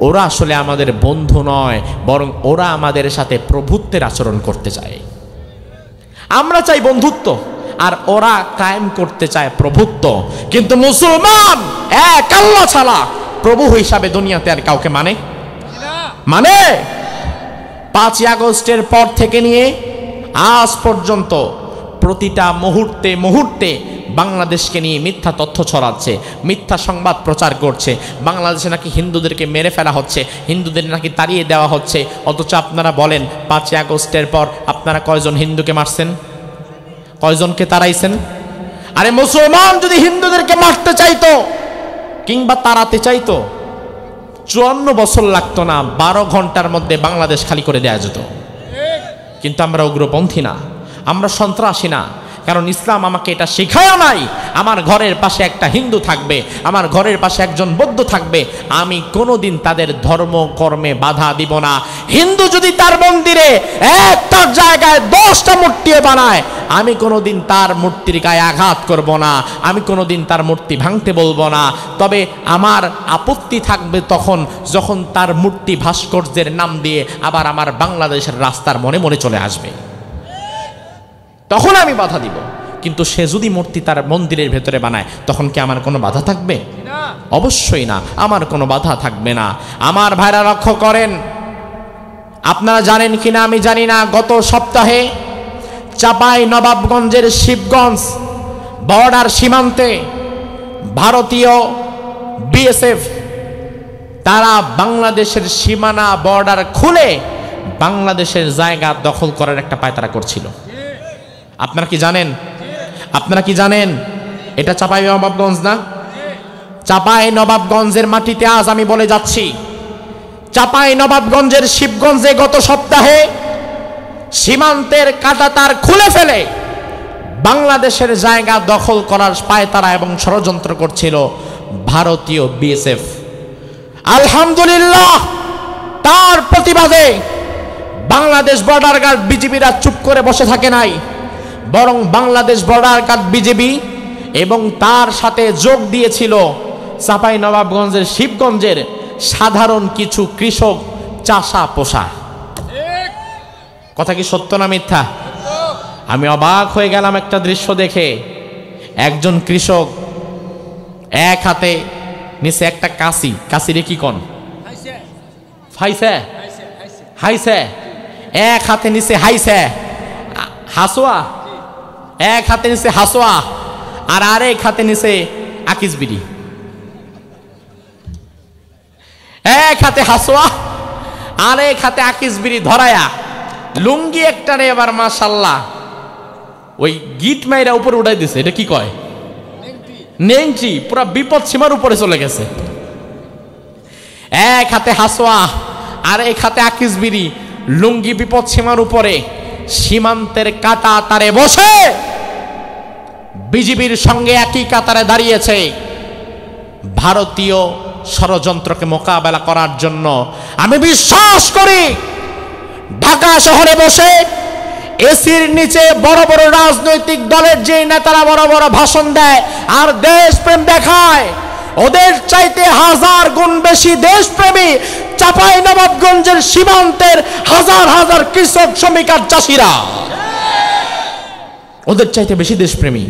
[SPEAKER 1] ওরা আসলে আমাদের বন্ধু নয়, বরং ওরা আমাদের সাথে প্রভুত্বের আচরণ করতে চায়। আমরা চাই বন্ধুত্ব, আর ওরা কায়েম করতে চায় প্রভুত্ব। কিন্তু মুসলমান এক আল্লাহ ছাড়া প্রভু হিসাবে দুনিয়াতে আর কাউকে মানে? 5ই আগস্টের পর থেকে নিয়ে আজ পর্যন্ত প্রতিটা মুহূর্তে মুহূর্তে বাংলাদেশকে নিয়ে মিথ্যা তথ্য ছড়াচ্ছে, মিথ্যা সংবাদ প্রচার করছে। বাংলাদেশে নাকি হিন্দুদেরকে মেরে ফেলা হচ্ছে, হিন্দুদের নাকি তাড়িয়ে দেওয়া হচ্ছে। অথচ আপনারা বলেন, 5ই আগস্টের পর আপনারা কয়জন হিন্দুকে মারছেন? কয়জনকে তাড়াইছেন? আরে মুসলমান যদি হিন্দুদেরকে মারতে চাইতো কিংবা তাড়াতে চাইতো, 54 বছর লাগতো না, 12 ঘন্টার মধ্যে বাংলাদেশ খালি করে দেওয়া যেত। কিন্তু আমরা উগ্রপন্থী না, আমরা সন্ত্রাসী না, কারণ ইসলাম আমাকে এটা শেখায়ও নাই। আমার ঘরের পাশে একটা হিন্দু থাকবে, আমার ঘরের পাশে একজন বৌদ্ধ থাকবে, আমি কোনোদিন তাদের ধর্ম কর্মে বাধা দিব না। হিন্দু যদি তার মন্দিরে একটা জায়গায় 10টা মূর্তিও বানায়, আমি কোনোদিন তার মূর্তির গায়ে আঘাত করব না, আমি কোনোদিন তার মূর্তি ভাঙতে বলবো না। তবে আমার আপত্তি থাকবে তখন যখন তার মূর্তি ভাস্কর্যের নাম দিয়ে আবার আমার বাংলাদেশের রাস্তার মনে মনে চলে আসবে, তখন আমি বাধা দিব। কিন্তু সে যদি মূর্তি তার মন্দিরের ভেতরে বানায়, তখন কি আমার কোনো বাধা থাকবে? অবশ্যই না, আমার কোনো বাধা থাকবে না। আমার ভাইরা লক্ষ্য করেন, আপনারা জানেন কিনা আমি জানি না, গত সপ্তাহে চাপাই নবাবগঞ্জের শিবগঞ্জ বর্ডার সীমান্তে ভারতীয় বিএসএফ তারা বাংলাদেশের সীমানা বর্ডার খুলে বাংলাদেশের জায়গা দখল করার একটা পায়তারা করছিল। আপনারা কি জানেন? আপনারা কি জানেন এটা চাপাই নবাবগঞ্জ না? চাপাই নবাবগঞ্জের মাটিতে আজ আমি বলে যাচ্ছি, চাপাই নবাবগঞ্জের শিবগঞ্জে গত সপ্তাহে সীমান্তের কাঁটাতার খুলে ফেলে বাংলাদেশের জায়গা দখল করার পায়তারা এবং ষড়যন্ত্র করছিল ভারতীয় বিএসএফ। আলহামদুলিল্লাহ, তার প্রতিবাদে বাংলাদেশ বর্ডার গার্ড বিজিবিরা চুপ করে বসে থাকে নাই, বরং বাংলাদেশ বর্ডার গার্ড বিজিবি এবং তার সাথে যোগ দিয়েছিল চাপাই নবাবগঞ্জের শিবগঞ্জের সাধারণ কিছু কৃষক চাষা পোষা। কথা কি সত্য না মিথ্যা? আমি অবাক হয়ে গেলাম একটা দৃশ্য দেখে। একজন কৃষক এক হাতে নিচে একটা কাশি, কাশিরে কি কন? ফাইসে, হাইসে, এক হাতে নিচে হাইসে হাসোয়া, এক হাতে নিচে হাসোয়া আর আরেক হাতে নিচে আকিস বিড়ি। এক হাতে হাসোয়া আরেক হাতে আকিস বিড়ি ধরায়া লুঙ্গি একটা রে এবার মাশাল্লাহ ওই গিট মাইরা উপরে উঠাই দিছে। এটা কি কয়? নেংটি। পুরা বিপদ সীমার উপরে চলে গেছে। এক হাতে হাসোয়া আর এক হাতে আকিস বিড়ি, লুঙ্গি বিপদ সীমার উপরে সীমান্তের কাটা তারে বসে বিজিবির সঙ্গে একই কাতারে দাঁড়িয়েছে ভারতীয় ষড়যন্ত্রকে মোকাবেলা করার জন্য। আমি বিশ্বাস করি ঢাকা শহরে বসে এসির নিচে বড় বড় রাজনৈতিক দলের যে নেতারা বড় বড় ভাষণ দেয় আর দেশপ্রেম দেখায়, ওদের চাইতে হাজার গুণ বেশি দেশপ্রেমী চাপাই নবাবগঞ্জের সীমান্তের হাজার হাজার কৃষক শ্রমিক আর চাষিরা, ওদের চাইতে বেশি দেশপ্রেমী।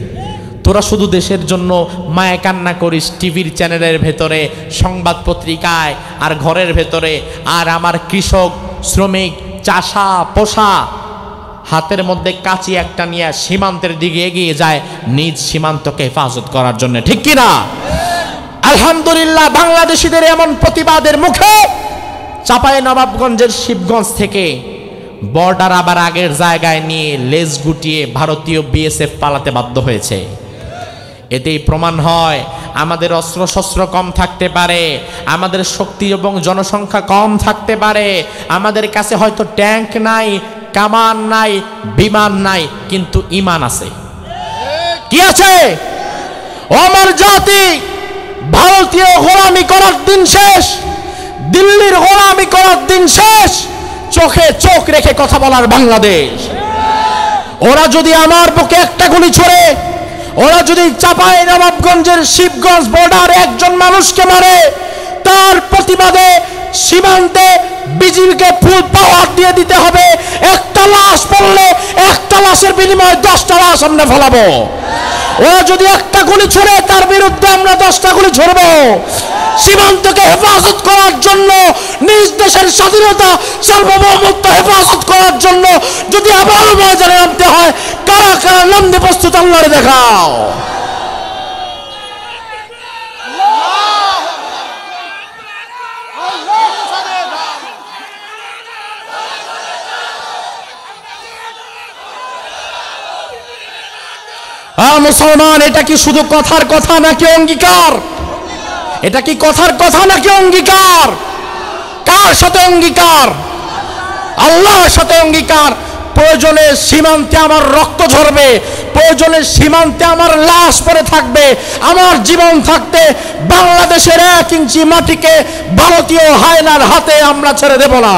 [SPEAKER 1] তোরা শুধু দেশের জন্য মায়া কান্না করিস টিভির চ্যানেলের ভেতরে, সংবাদ পত্রিকায় আর ঘরের ভেতরে, আর আমার কৃষক শ্রমিক চাষা পোষা হাতের মধ্যে কাঁচি একটা নিয়ে সীমান্তের দিকে এগিয়ে যায় নিজ সীমান্তকে হেফাজত করার জন্য। ঠিক কিনা? আলহামদুলিল্লাহ, বাংলাদেশিদের এমন প্রতিবাদের মুখে চাপাই নবাবগঞ্জের শিবগঞ্জ থেকে বর্ডার আবার আগের জায়গায় নিয়ে লেজ গুটিয়ে ভারতীয় বিএসএফ পালাতে বাধ্য হয়েছে। এতেই প্রমাণ হয় আমাদের অস্ত্র শস্ত্র কম থাকতে পারে, আমাদের শক্তি এবং জনসংখ্যা কম থাকতে পারে, আমাদের কাছে হয়তো ট্যাঙ্ক নাই, কামান নাই, বিমান নাই, কিন্তু ঈমান আছে। কি আছে? ও আমার জাতি, ভারতীয় গোলামি করার দিন শেষ, দিল্লির গোলামি করার দিন শেষ, চোখে চোখ রেখে কথা বলার বাংলাদেশ। ওরা যদি আমার বুকে একটা গুলি ছোড়ে, ওরা যদি চাপাই নবাবগঞ্জের শিবগঞ্জ বর্ডারে একজন মানুষকে মারে, তার প্রতিবাদে সীমান্তে বিজিবিকে ফুল পাওয়ার দিয়ে দিতে হবে। একটা লাশ পড়লে একটা লাশের বিনিময়ে 10টা লাশ আমরা ফেলাবো। ওরা যদি একটা গুলি ছোড়ে, তার বিরুদ্ধে আমরা 10টা গুলি ছড়বো। সীমান্তকে হেফাজত করার জন্য, নিজ দেশের স্বাধীনতা সার্বভৌমত্ব হেফাজত করার জন্য যদি আবার ময়দানে নামতে হয়, কারা কারা নামতে প্রস্তুত আল্লাহরে দেখাও। মুসলমান, এটা কি শুধু কথার কথা নাকি অঙ্গীকার? এটা কি কথার কথা নাকি অঙ্গীকার? কার সাথে অঙ্গীকার? আল্লাহর সাথে অঙ্গীকার। প্রয়োজনে সীমান্তে আমার রক্ত ঝরবে, প্রয়োজনে সীমান্তে আমার লাশ পড়ে থাকবে, আমার জীবন থাকতে বাংলাদেশের 1 ইঞ্চি মাটিকে ভারতীয় হায়নার হাতে আমরা ছেড়ে দেব না।